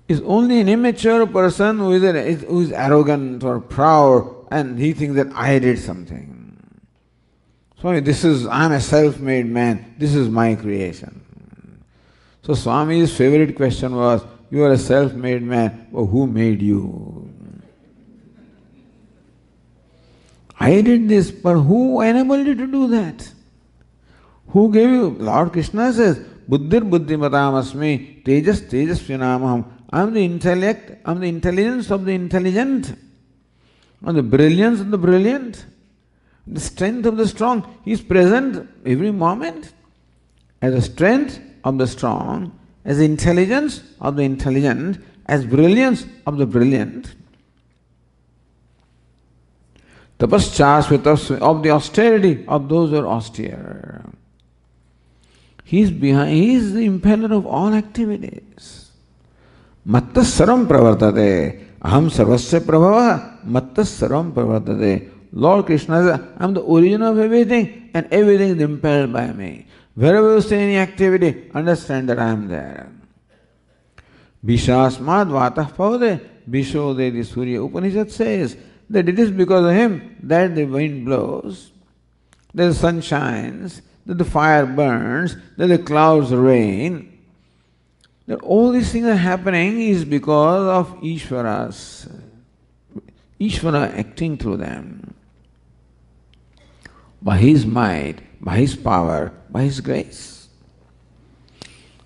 Is only an immature person who is arrogant or proud and he thinks that I did something. Swami, I'm a self-made man, this is my creation. So Swami's favorite question was, you are a self-made man, but who made you? I did this, but who enabled you to do that? Who gave you? Lord Krishna says, Buddhir buddhimatam asmi, tejas tejasvinamaham. I am the intellect, I am the intelligence of the intelligent. I am the brilliance of the brilliant. The strength of the strong. He is present every moment as the strength of the strong, as the intelligence of the intelligent, as brilliance of the brilliant. Tapaschasvitas, of the austerity of those who are austere. He is the impeller of all activities. Mattas sarvam pravartate. Aham sarvasya prabhava. Mattas sarvam pravartate. Lord Krishna says, I am the origin of everything and everything is impelled by me. Wherever you see any activity, understand that I am there. Bishasmad vatah pavade. Bishode, the Surya Upanishad says that it is because of him that the wind blows, that the sun shines, that the fire burns, that the clouds rain. That all these things are happening is because of Ishvara acting through them. By his might, by his power, by his grace.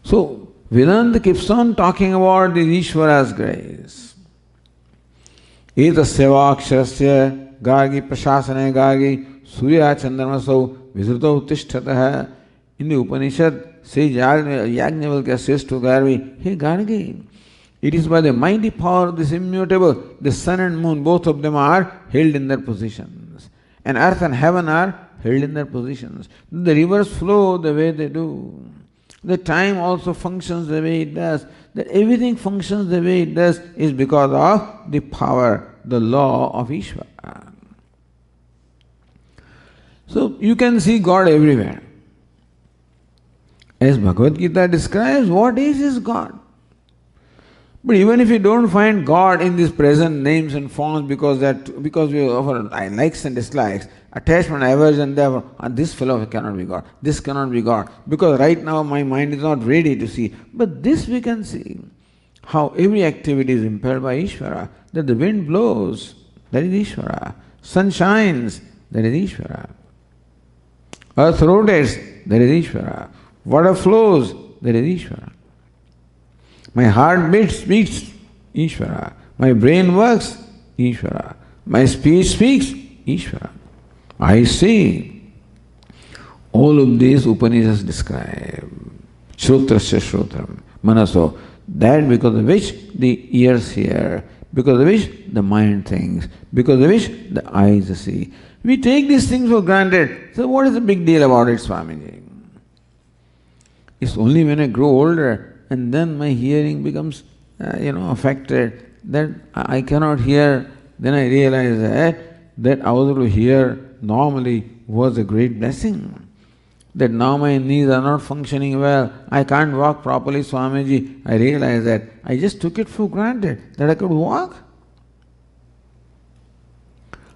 So, Vedanta keeps on talking about the Ishvara's grace. Etasya vakshasya gargi prashasane gargi surya chandramasau visrutau tishthatah. In the Upanishad, says Yajnavalkya says to Gargi, hey Gargi, it is by the mighty power of this immutable, the sun and moon, both of them are held in their positions. And earth and heaven are held in their positions. The rivers flow the way they do. The time also functions the way it does. That everything functions the way it does is because of the power, the law of Ishvara. So you can see God everywhere. As Bhagavad Gita describes, what is his God? But even if you don't find God in these present names and forms because we offer likes and dislikes, attachment, aversion, therefore, this fellow cannot be God, this cannot be God, because right now my mind is not ready to see. But this we can see, how every activity is impelled by Ishvara, that the wind blows, that is Ishvara, sun shines, that is Ishvara, earth rotates, that is Ishvara, water flows, that is Ishvara. My heart beats, Ishvara. My brain works, Ishvara. My speech speaks, Ishvara. I see. All of these Upanishads describe. Shrotrasya Shrotram, Manaso. That because of which the ears hear, because of which the mind thinks, because of which the eyes see. We take these things for granted. So what is the big deal about it, Swamiji? It's only when I grow older and then my hearing becomes, affected, that I cannot hear. Then I realize that I was able to hear normally was a great blessing. That now my knees are not functioning well, I can't walk properly, Swamiji. I realize that I just took it for granted that I could walk.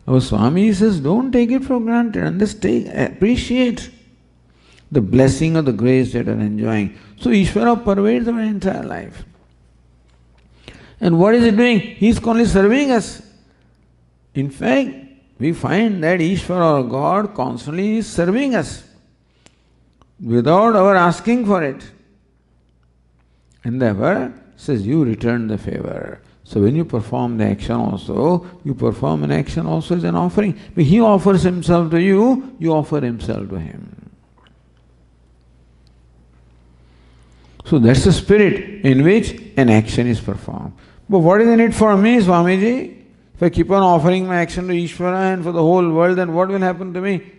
Our Swami says, don't take it for granted, appreciate the blessing of the grace that you are enjoying. So Ishvara pervades our entire life. And what is he doing? He is only serving us. In fact, we find that Ishvara or God constantly is serving us without our asking for it. And therefore, says, you return the favor. So when you perform the action also, you perform an action also as an offering. When he offers himself to you, you offer himself to him. So that's the spirit in which an action is performed. But what is in it for me, Swamiji? If I keep on offering my action to Ishvara and for the whole world, then what will happen to me?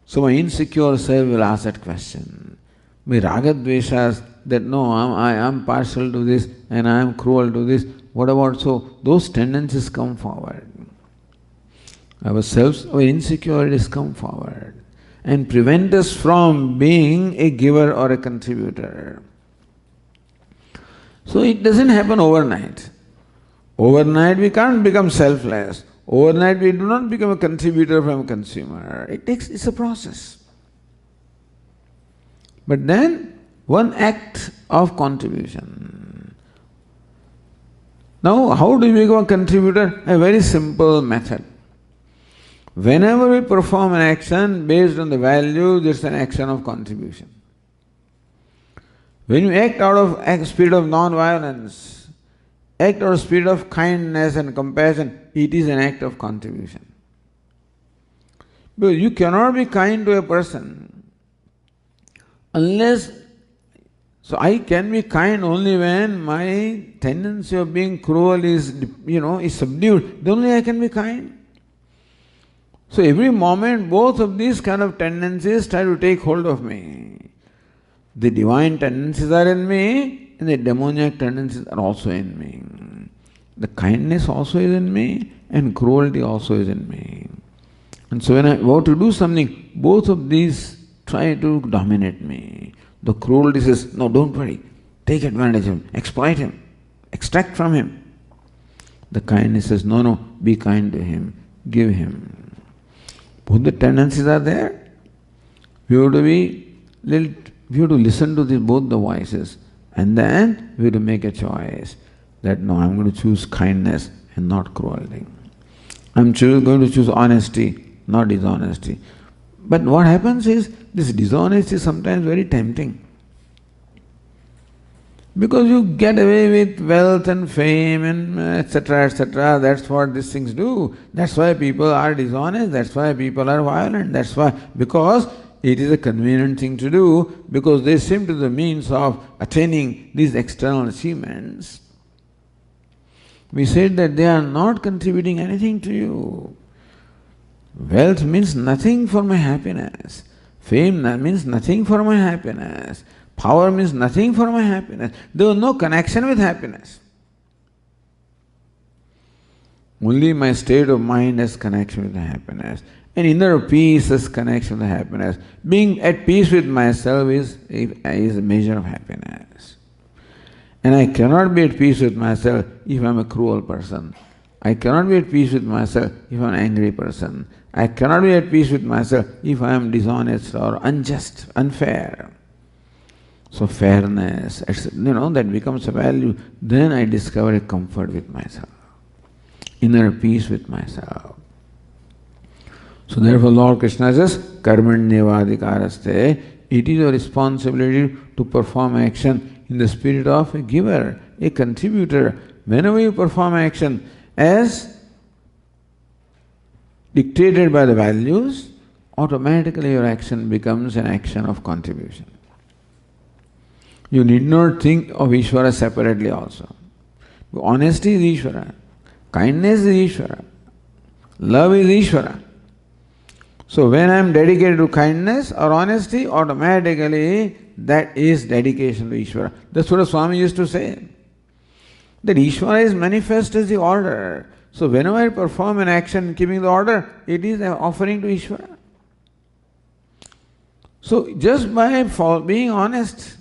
So my insecure self will ask that question. My ragadveshas, that no, I am partial to this and I am cruel to this. What about so? Those tendencies come forward. Our insecurities come forward and prevent us from being a giver or a contributor. So it doesn't happen overnight. Overnight we can't become selfless. Overnight we do not become a contributor from a consumer. It's a process. But then one act of contribution. Now how do we become a contributor? A very simple method. Whenever we perform an action based on the value, it's an action of contribution. When you act out of a spirit of non-violence, act out of spirit of kindness and compassion, it is an act of contribution. Because you cannot be kind to a person unless… So I can be kind only when my tendency of being cruel is subdued. Then only I can be kind. So every moment both of these kind of tendencies try to take hold of me. The divine tendencies are in me and the demoniac tendencies are also in me. The kindness also is in me and cruelty also is in me. And so when I want to do something, both of these try to dominate me. The cruelty says, no, don't worry, take advantage of him, exploit him, extract from him. The kindness says, no, be kind to him, give him. Both the tendencies are there. We have to listen to both the voices, and then we have to make a choice that no, I'm going to choose kindness and not cruelty. I'm going to choose honesty, not dishonesty. But what happens is, this dishonesty is sometimes very tempting. Because you get away with wealth and fame and etc., etc. That's what these things do. That's why people are dishonest, that's why people are violent, because it is a convenient thing to do, because they seem to be the means of attaining these external achievements. We said that they are not contributing anything to you. Wealth means nothing for my happiness. Fame means nothing for my happiness. Power means nothing for my happiness. There was no connection with happiness. Only my state of mind has connection with the happiness. And inner peace has connection with the happiness. Being at peace with myself is a measure of happiness. And I cannot be at peace with myself if I am a cruel person. I cannot be at peace with myself if I am an angry person. I cannot be at peace with myself if I am dishonest or unjust, unfair. So fairness, that becomes a value. Then I discover a comfort with myself, inner peace with myself. So therefore Lord Krishna says, Karmanyevadikaraste, it is your responsibility to perform action in the spirit of a giver, a contributor. Whenever you perform action as dictated by the values, automatically your action becomes an action of contribution. You need not think of Ishvara separately also. Honesty is Ishvara, kindness is Ishvara, love is Ishvara. So when I am dedicated to kindness or honesty, automatically that is dedication to Ishvara. That's what Swami used to say. That Ishvara is manifest as the order. So whenever I perform an action keeping the order, it is an offering to Ishvara. So just by being honest,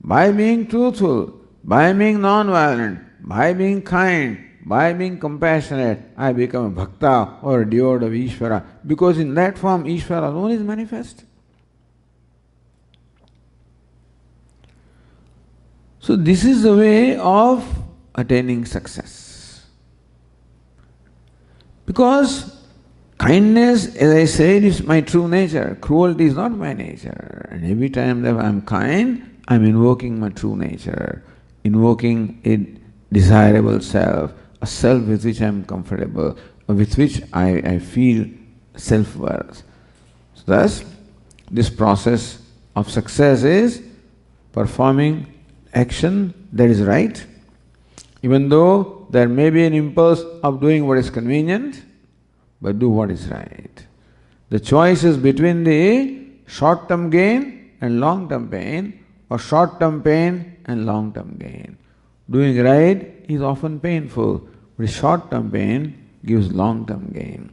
by being truthful, by being non-violent, by being kind, by being compassionate, I become a bhakta or a devotee of Ishvara, because in that form Ishvara alone is manifest. So this is the way of attaining success. Because kindness, as I said, is my true nature. Cruelty is not my nature. And every time that I am kind, I am invoking my true nature, invoking a desirable self, a self with which I am comfortable, with which I feel self-worth. So thus, this process of success is performing action that is right, even though there may be an impulse of doing what is convenient, but do what is right. The choice is between the short-term gain and long-term pain. or short-term pain and long-term gain. Doing right is often painful, but short-term pain gives long-term gain.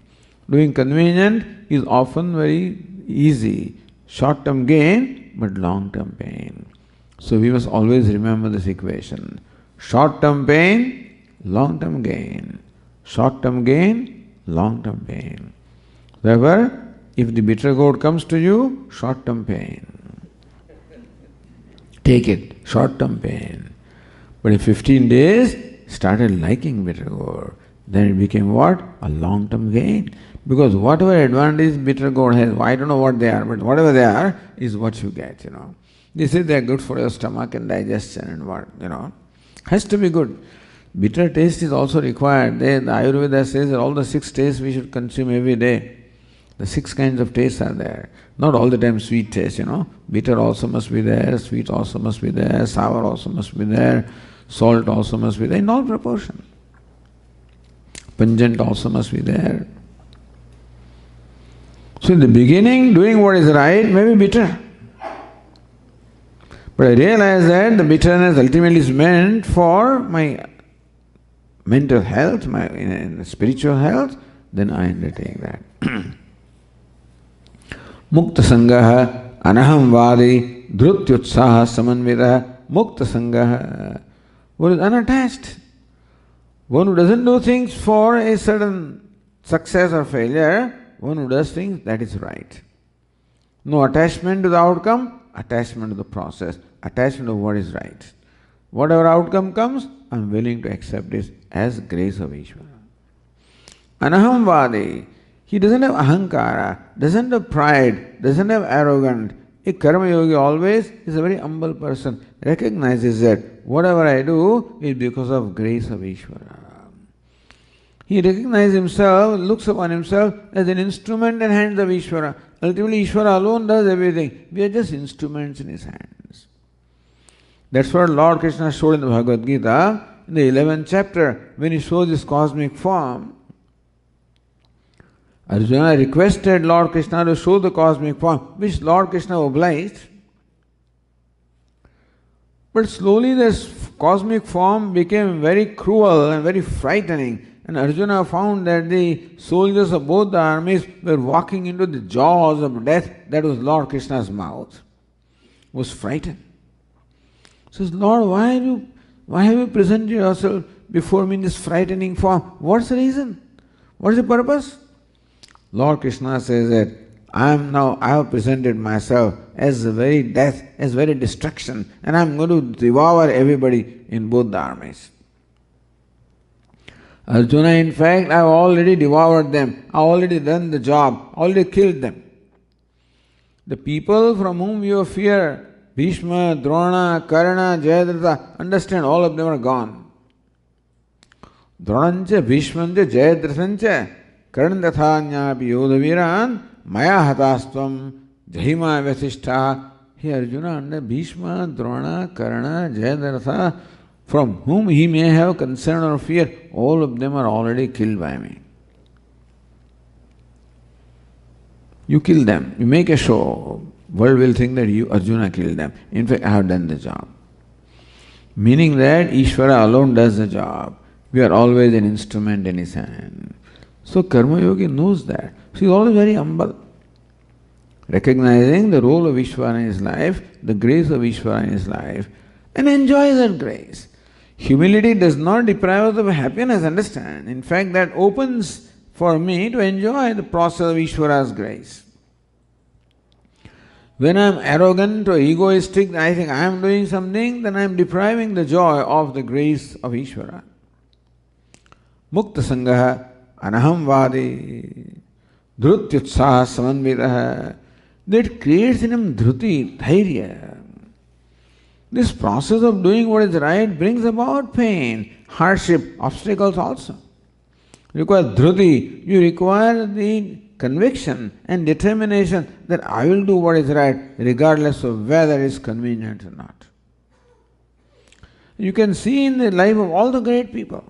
Doing convenient is often very easy, short-term gain but long-term pain. So we must always remember this equation. Short-term pain, long-term gain. Short-term gain, long-term pain. Therefore, if the bitter gourd comes to you, short-term pain. Take it, short-term pain. But in 15 days, started liking bitter gourd. Then it became what? A long-term gain. Because whatever advantage bitter gourd has, I don't know what they are, but whatever they are, is what you get, They say they are good for your stomach and digestion and what, Has to be good. Bitter taste is also required. The Ayurveda says that all the 6 tastes we should consume every day. The 6 kinds of tastes are there. Not all the time sweet taste, Bitter also must be there, sweet also must be there, sour also must be there, salt also must be there, in all proportion. Pungent also must be there. So in the beginning, doing what is right may be bitter. But I realize that the bitterness ultimately is meant for my mental health, my spiritual health, then I undertake that. Mukta sangaha anaham vadi dhrutyutsaha samanvita mukta sangaha. One is unattached. One who doesn't do things for a certain success or failure, one who does things that is right. No attachment to the outcome, attachment to the process, attachment to what is right. Whatever outcome comes, I am willing to accept it as grace of Ishvara. Anaham vadi. He doesn't have ahankara, doesn't have pride, doesn't have arrogance. A karma yogi always is a very humble person, recognizes that whatever I do is because of grace of Ishvara. He recognizes himself, looks upon himself as an instrument in hands of Ishvara. Ultimately, Ishvara alone does everything. We are just instruments in his hands. That's what Lord Krishna showed in the Bhagavad Gita, in the 11th chapter, when he shows his cosmic form. Arjuna requested Lord Krishna to show the cosmic form, which Lord Krishna obliged. But slowly this cosmic form became very cruel and very frightening, and Arjuna found that the soldiers of both the armies were walking into the jaws of death. That was Lord Krishna's mouth. He was frightened. He says, Lord, why have you presented yourself before me in this frightening form? What's the reason? What is the purpose? Lord Krishna says that I have presented myself as the very death, as very destruction, and I am going to devour everybody in both the armies. Arjuna, in fact, I have already devoured them, I have already done the job, already killed them. The people from whom you fear, Bhishma, Drona, Karna, Jayadratha, understand all of them are gone. Dronancha, Bhishmancha, Jayadrathancha, Karndathanyapi Yodaviran, Maya Hatastvam, Jahima Vasishtha. Hey Arjuna, under Bhishma, Drona, Karna, Jayadratha, from whom he may have concern or fear, all of them are already killed by me. You kill them, you make a show, world will think that you, Arjuna, killed them. In fact, I have done the job. Meaning that Ishvara alone does the job. We are always an instrument in his hand. So Karma Yogi knows that. So he is always very humble. Recognizing the role of Ishvara in his life, the grace of Ishvara in his life, and enjoys that grace. Humility does not deprive us of happiness, understand. In fact, that opens for me to enjoy the process of Ishvara's grace. When I am arrogant or egoistic, I think I am doing something, then I am depriving the joy of the grace of Ishvara. Mukta sangaha anaham vadi dhrutyutsaha samanvitaha. That creates in him dhruti, dhairya. This process of doing what is right brings about pain, hardship, obstacles also. You require dhruti, you require the conviction and determination that I will do what is right regardless of whether it is convenient or not. You can see in the life of all the great people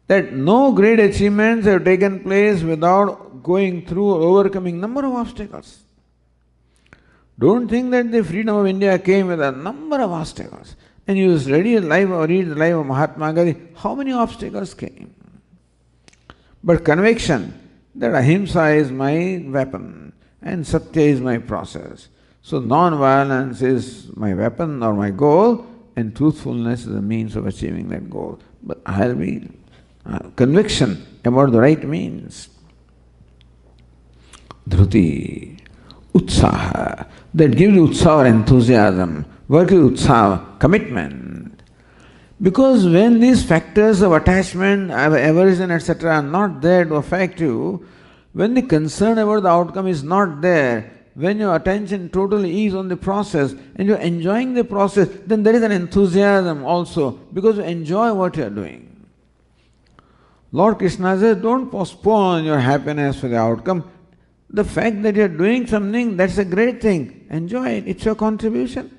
that no great achievements have taken place without going through or overcoming number of obstacles. Don't think that the freedom of India came with a number of obstacles. And you read the life of Mahatma Gandhi, how many obstacles came? But conviction that ahimsa is my weapon and satya is my process. So non-violence is my weapon or my goal, and truthfulness is the means of achieving that goal. But I'll be conviction about the right means. Dhruti, utsaha, that gives you utsaha or enthusiasm, work with utsaha, commitment. Because when these factors of attachment, aversion, etc. are not there to affect you, when the concern about the outcome is not there, when your attention totally is on the process and you're enjoying the process, then there is an enthusiasm also because you enjoy what you're doing. Lord Krishna says, don't postpone your happiness for the outcome. The fact that you're doing something, that's a great thing. Enjoy it, it's your contribution.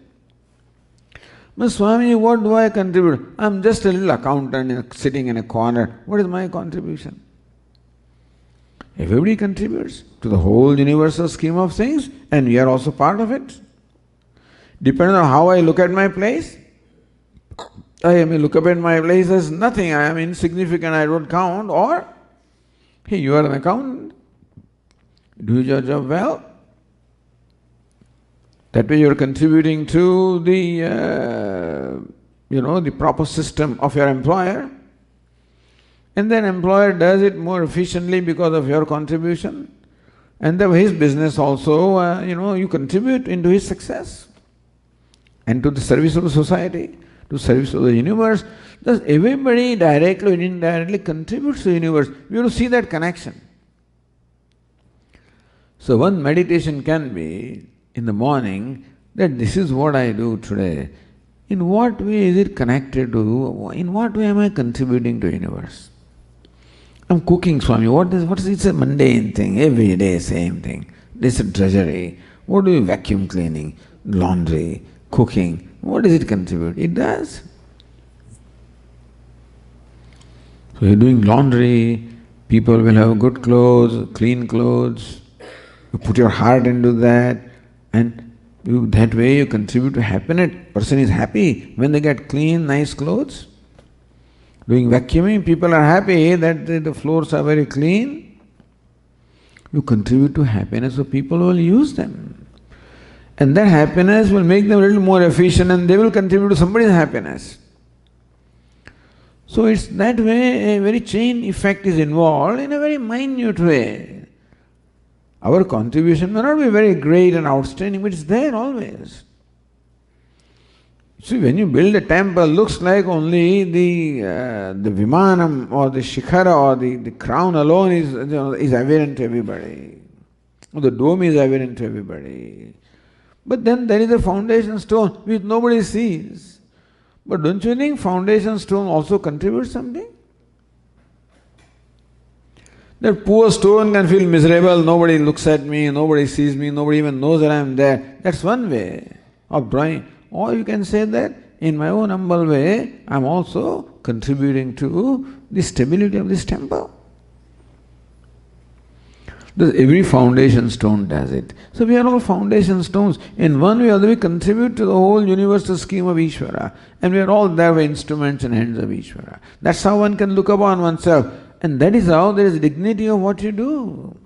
But Swami, what do I contribute? I'm just a little accountant sitting in a corner. What is my contribution? Everybody contributes to the whole universal scheme of things, and we are also part of it. Depending on how I look at my place, I may look up at my place as nothing, I am insignificant, I don't count, or, hey, you are an accountant, do your job well. That way you are contributing to the, the proper system of your employer. And then employer does it more efficiently because of your contribution. And then his business also, you contribute into his success. And to the service of the society, to service of the universe. Thus everybody directly or indirectly contributes to the universe. We have to see that connection. So one meditation can be, in the morning, that this is what I do today. In what way is it connected to, in what way am I contributing to the universe? I'm cooking, Swami. What is it's a mundane thing, every day same thing. This is a drudgery. What do you vacuum cleaning, laundry, cooking? What does it contribute? It does. So you're doing laundry, people will have good clothes, clean clothes. You put your heart into that, and that way you contribute to happiness. Person is happy when they get clean, nice clothes. Doing vacuuming, people are happy that the floors are very clean. You contribute to happiness, so people will use them. And that happiness will make them a little more efficient and they will contribute to somebody's happiness. So it's that way a very chain effect is involved in a very minute way. Our contribution may not be very great and outstanding, but it's there always. See, when you build a temple, looks like only the Vimanam or the Shikhara or the crown alone is evident to everybody. Or the dome is evident to everybody. But then there is a foundation stone which nobody sees. But don't you think foundation stone also contributes something? That poor stone can feel miserable, nobody looks at me, nobody sees me, nobody even knows that I am there. That's one way of drawing. Or you can say that in my own humble way, I am also contributing to the stability of this temple. Every foundation stone does it. So we are all foundation stones. In one way or other we contribute to the whole universal scheme of Ishvara. And we are all there by instruments and hands of Ishvara. That's how one can look upon oneself. And that is how there is dignity of what you do.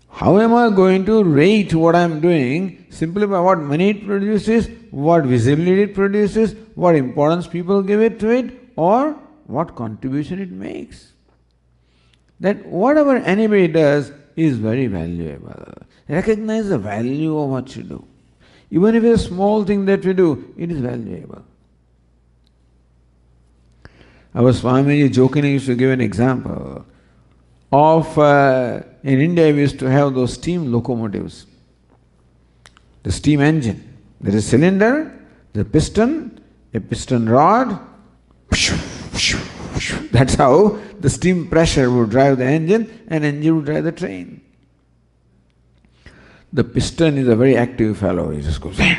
How am I going to rate what I am doing? Simply by what money it produces, what visibility it produces, what importance people give it to it, or what contribution it makes. That whatever anybody does is very valuable. Recognize the value of what you do. Even if it's a small thing that we do, it is valuable. Our Swami jokingly used to give an example of, in India we used to have those steam locomotives. The steam engine. There is a cylinder, the piston, a piston rod. That's how the steam pressure would drive the engine and engine would drive the train. The piston is a very active fellow. He just goes and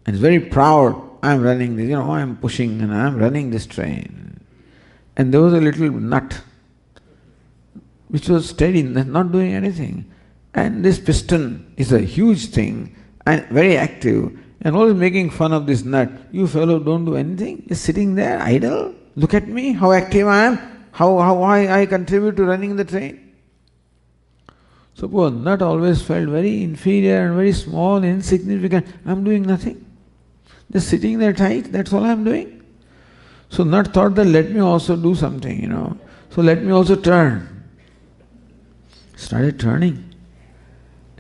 is very proud. I am running this, I am pushing and I am running this train. And there was a little nut which was steady, not doing anything. And this piston is a huge thing and very active, and always making fun of this nut. You fellow don't do anything, just sitting there idle. Look at me, how active I am, how I contribute to running the train. So poor nut always felt very inferior and very small, insignificant. I'm doing nothing. Just sitting there tight, that's all I'm doing. So nut thought that let me also do something, So let me also turn. Started turning.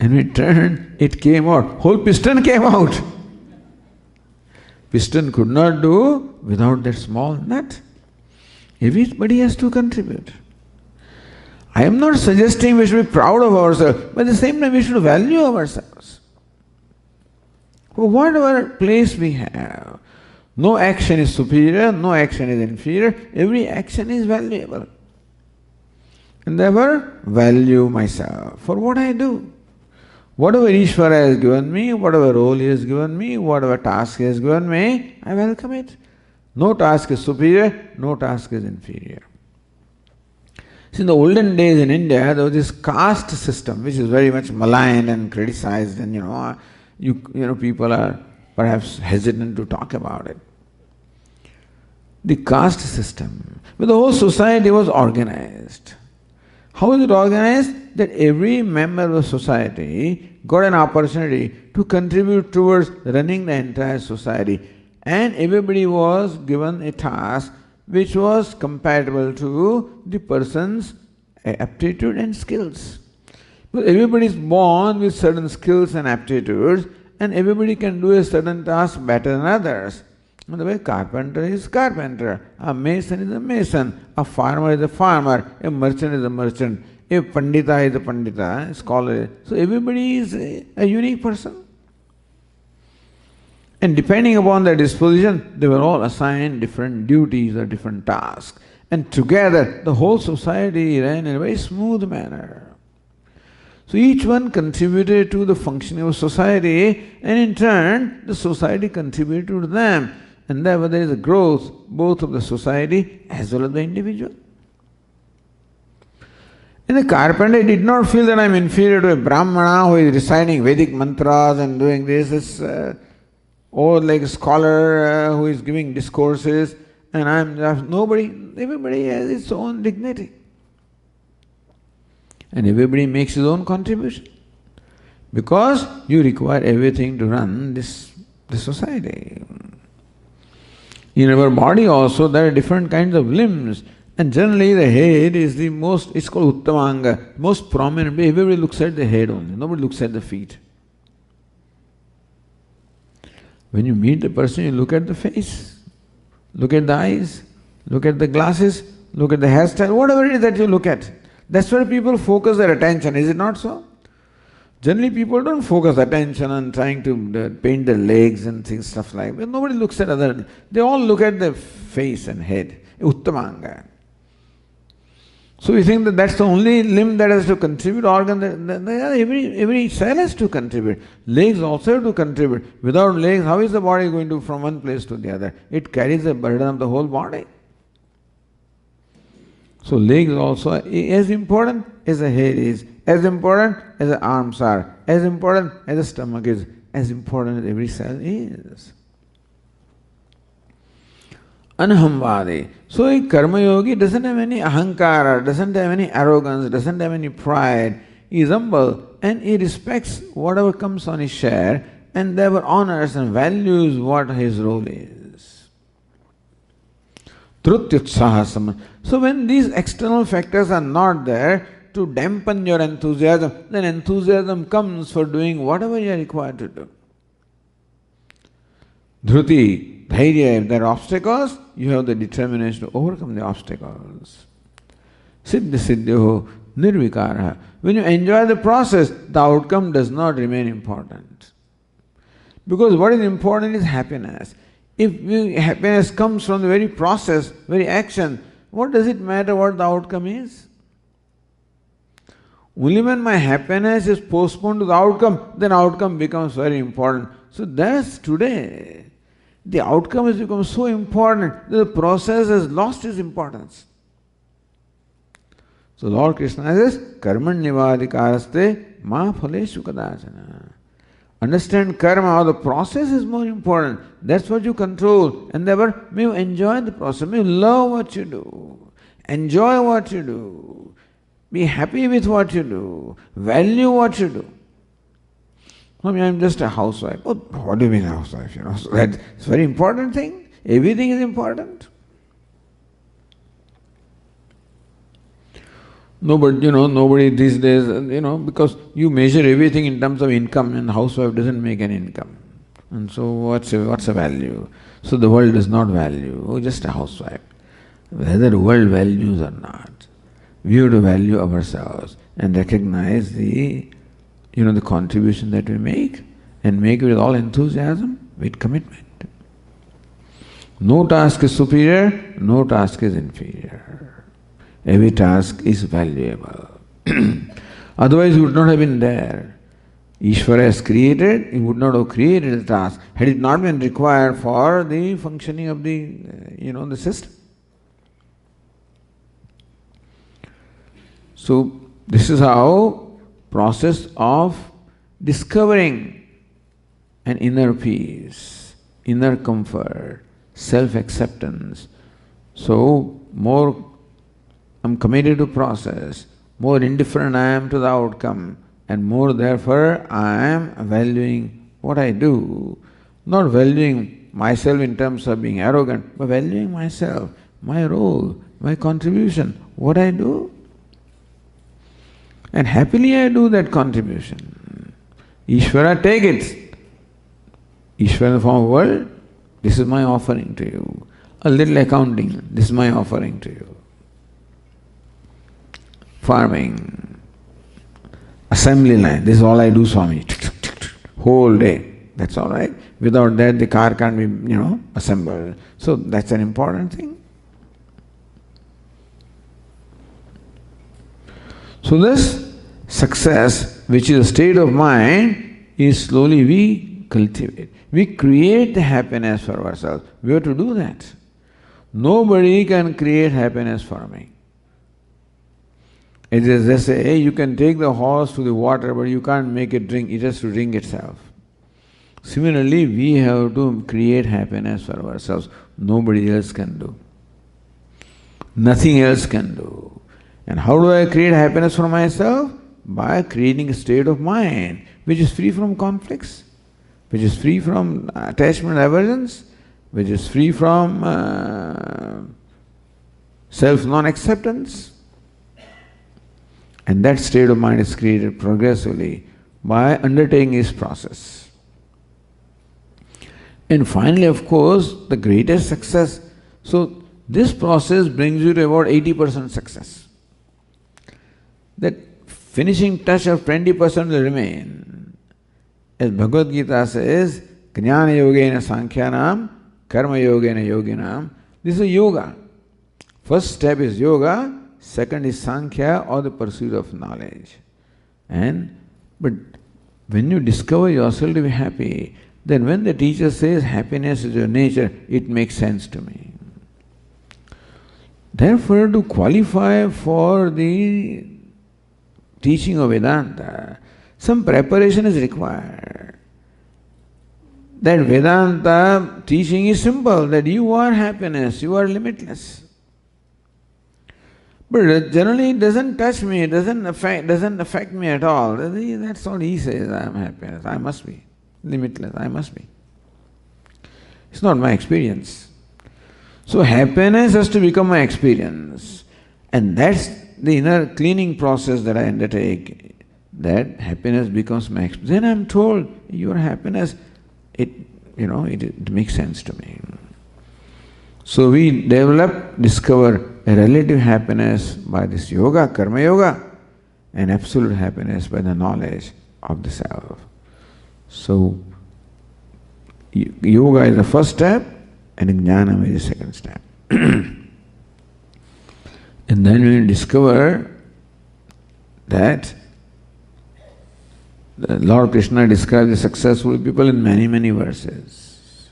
And when it turned, it came out. Whole piston came out. Piston could not do without that small nut. Everybody has to contribute. I am not suggesting we should be proud of ourselves, but at the same time we should value ourselves. For whatever place we have, no action is superior, no action is inferior, every action is valuable. And therefore, value myself for what I do. Whatever Ishvara has given me, whatever role he has given me, whatever task he has given me, I welcome it. No task is superior, no task is inferior. See, in the olden days in India, there was this caste system which is very much maligned and criticized, and people are perhaps hesitant to talk about it. The caste system, where the whole society was organized. How is it organized? That every member of the society got an opportunity to contribute towards running the entire society, and everybody was given a task which was compatible to the person's aptitude and skills. But everybody is born with certain skills and aptitudes, and everybody can do a certain task better than others. In the way, carpenter is carpenter, a mason is a mason, a farmer is a farmer, a merchant is a merchant, a pandita is a pandita, a scholar. So everybody is a unique person. And depending upon their disposition, they were all assigned different duties or different tasks. And together, the whole society ran in a very smooth manner. So each one contributed to the functioning of society, and in turn, the society contributed to them. And therefore there is a growth both of the society as well as the individual. And the carpenter did not feel that I am inferior to a Brahmana who is reciting Vedic mantras and doing this, or like a scholar who is giving discourses, and I am nobody. Everybody has its own dignity. And everybody makes his own contribution. Because you require everything to run this society. In our body also there are different kinds of limbs, and generally the head is the most, it's called Uttamanga, most prominent. Everybody looks at the head only, nobody looks at the feet. When you meet the person, you look at the face, look at the eyes, look at the glasses, look at the hairstyle, whatever it is that you look at. That's where people focus their attention, is it not so? Generally people don't focus attention on trying to paint their legs and things, stuff like that. Nobody looks at other, they all look at the face and head, Uttamanga. So we think that that's the only limb that has to contribute, organ, every cell has to contribute. Legs also have to contribute. Without legs, how is the body going to from one place to the other? It carries the burden of the whole body. So legs also as important as the head is, as important as the arms are, as important as the stomach is, as important as every cell is. Anahamvadi. So a karma yogi doesn't have any ahankara, doesn't have any arrogance, doesn't have any pride. He is humble and he respects whatever comes on his share, and therefore honors and values what his role is. Trutyutsahasam. So when these external factors are not there to dampen your enthusiasm, then enthusiasm comes for doing whatever you are required to do. Dhruti, dhairya, if there are obstacles, you have the determination to overcome the obstacles. Siddhi siddhyoho nirvikara. When you enjoy the process, the outcome does not remain important. Because what is important is happiness. If happiness comes from the very process, very action, what does it matter what the outcome is? Only when my happiness is postponed to the outcome, then outcome becomes very important. So that's today. The outcome has become so important that the process has lost its importance. So Lord Krishna says, Karmanyavadikaraste ma phaleshu kadachana. Understand karma, or the process is more important. That's what you control. And therefore, may you enjoy the process. May you love what you do. Enjoy what you do. Be happy with what you do. Value what you do. I mean, I'm just a housewife. Oh, what do you mean housewife? So that's a very important thing. Everything is important. Nobody these days, because you measure everything in terms of income, and housewife doesn't make an income. And so what's a value? So the world does not value, just a housewife. Whether the world values or not, we have to value ourselves and recognize the contribution that we make, and make it with all enthusiasm, with commitment. No task is superior, no task is inferior. Every task is valuable. Otherwise, you would not have been there. Ishvara has created, he would not have created the task had it not been required for the functioning of the system. So, this is how process of discovering an inner peace, inner comfort, self-acceptance. So, more I'm committed to process, more indifferent I am to the outcome, and more therefore I am valuing what I do, not valuing myself in terms of being arrogant, but valuing myself, my role, my contribution, what I do. And happily I do that contribution. Ishvara, take it. Ishvara in the form of world, this is my offering to you. A little accounting, this is my offering to you. Farming, assembly line, this is all I do, Swami. Whole day, that's all right. Without that, the car can't be, assembled. So that's an important thing. So this success, which is a state of mind, is slowly we cultivate. We create the happiness for ourselves. We have to do that. Nobody can create happiness for me. It is, they say, hey, you can take the horse to the water, but you can't make it drink, it has to drink itself. Similarly, we have to create happiness for ourselves. Nobody else can do. Nothing else can do. And how do I create happiness for myself? By creating a state of mind which is free from conflicts, which is free from attachment and aversions, which is free from self-non-acceptance. And that state of mind is created progressively by undertaking this process. And finally, of course, the greatest success. So, this process brings you to about 80% success. That finishing touch of 20% will remain. As Bhagavad Gita says, Jnana Yogena Sankhyanam, Karma Yogena Yoginam. This is yoga. First step is yoga. Second is Sankhya, or the pursuit of knowledge. But when you discover yourself to be happy, then when the teacher says happiness is your nature, it makes sense to me. Therefore, to qualify for the teaching of Vedanta, some preparation is required. That Vedanta teaching is simple, that you are happiness, you are limitless. But generally it doesn't touch me, it doesn't affect me at all. That's all he says, I am happiness, I must be. Limitless, I must be. It's not my experience. So happiness has to become my experience. And that's the inner cleaning process that I undertake. That happiness becomes my experience. Then I'm told, your happiness, it makes sense to me. So we discover a relative happiness by this yoga, karma yoga, and absolute happiness by the knowledge of the self. So, yoga is the first step, and jnana is the second step. And then we discover that the Lord Krishna describes the successful people in many, many verses.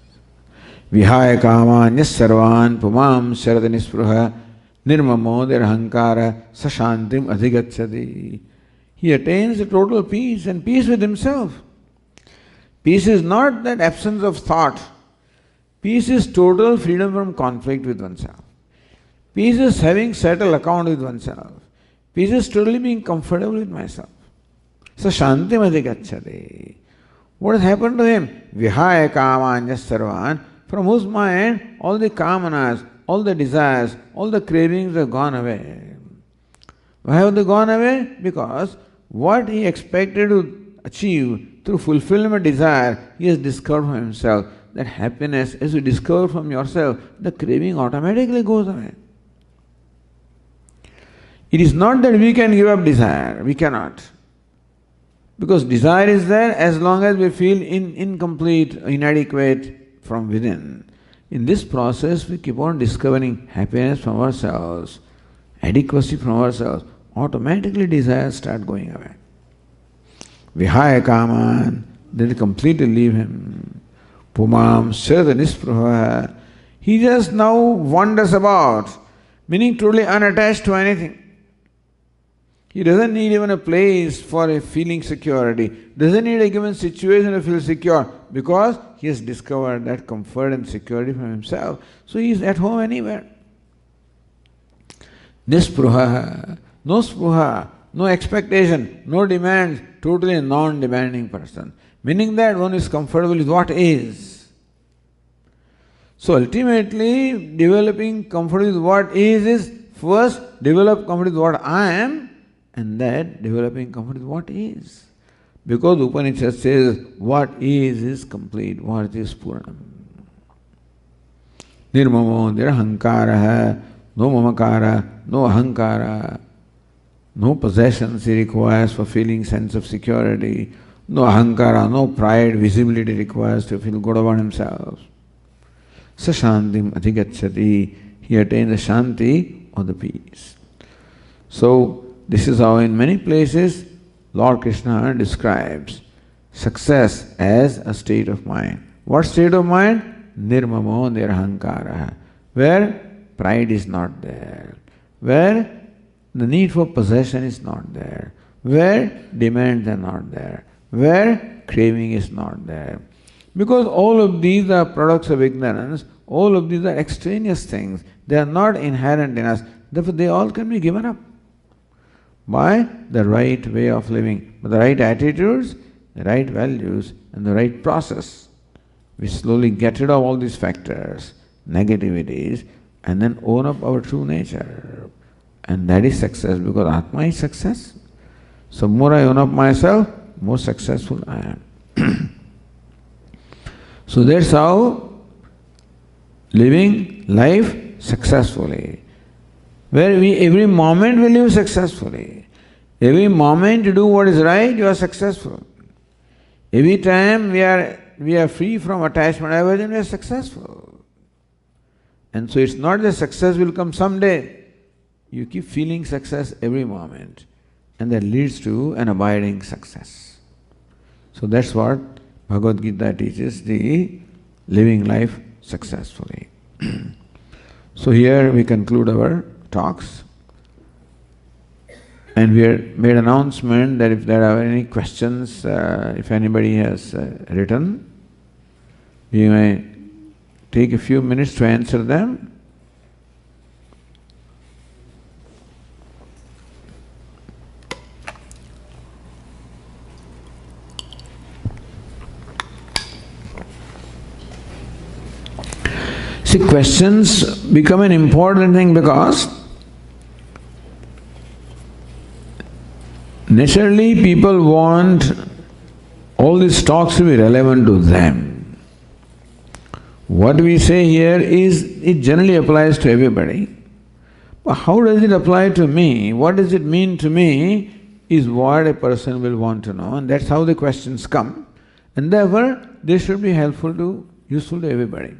Vihaya kamanyas sarvan pumam sharadanispruha nirmamo nirhankara sashantim adhigacchati. he attains a total peace and peace with himself. Peace is not that absence of thought. Peace is total freedom from conflict with oneself. Peace is having settled account with oneself. Peace is totally being comfortable with myself. So shantim adhigacchati. What has happened to him? Vihaya kamanyas sarvan, from whose mind all the kamanas, all the desires, all the cravings have gone away. Why have they gone away? Because what he expected to achieve through fulfillment of desire, he has discovered for himself. That happiness, as you discover from yourself, the craving automatically goes away. It is not that we can give up desire, we cannot. Because desire is there as long as we feel incomplete, inadequate from within. In this process, we keep on discovering happiness from ourselves, adequacy from ourselves. Automatically desires start going away. Vihaya kaman, they completely leave him. Pumam shrada nispruha. He just now wanders about, meaning totally unattached to anything. He doesn't need even a place for a feeling security, doesn't need a given situation to feel secure, because he has discovered that comfort and security from himself. So he is at home anywhere. Nispruha, no spruha, no expectation, no demands, totally a non-demanding person. Meaning that one is comfortable with what is. So ultimately, developing comfort with what is first develop comfort with what I am, and then developing comfort with what is. Because Upanishad says, what is complete, what is Purnam. Nirmamo nirahankara, no mamakara, no ahankara, no possessions he requires for feeling sense of security, no ahankara, no pride, visibility requires to feel good about himself. Sashantim adhigacchati, he attains the shanti or the peace. So, this is how in many places Lord Krishna describes success as a state of mind. What state of mind? Nirmamo nirahankara, where pride is not there, where the need for possession is not there, where demands are not there, where craving is not there. Because all of these are products of ignorance, all of these are extraneous things, they are not inherent in us, therefore they all can be given up by the right way of living, by the right attitudes, the right values, and the right process. We slowly get rid of all these factors, negativities, and then own up our true nature. And that is success, because Atma is success. So more I own up myself, more successful I am. So that's how living life successfully. Where we every moment we live successfully. Every moment you do what is right, you are successful. Every time we are free from attachment, aversion, we are successful. And so it's not that success will come someday. You keep feeling success every moment. And that leads to an abiding success. So that's what Bhagavad Gita teaches, the living life successfully. So here we conclude our talks. And we have made announcement that if there are any questions, if anybody has written, we may take a few minutes to answer them. See, questions become an important thing because naturally people want all these talks to be relevant to them. What we say here it generally applies to everybody. But how does it apply to me? What does it mean to me is what a person will want to know, and that's how the questions come. And therefore they should be useful to everybody.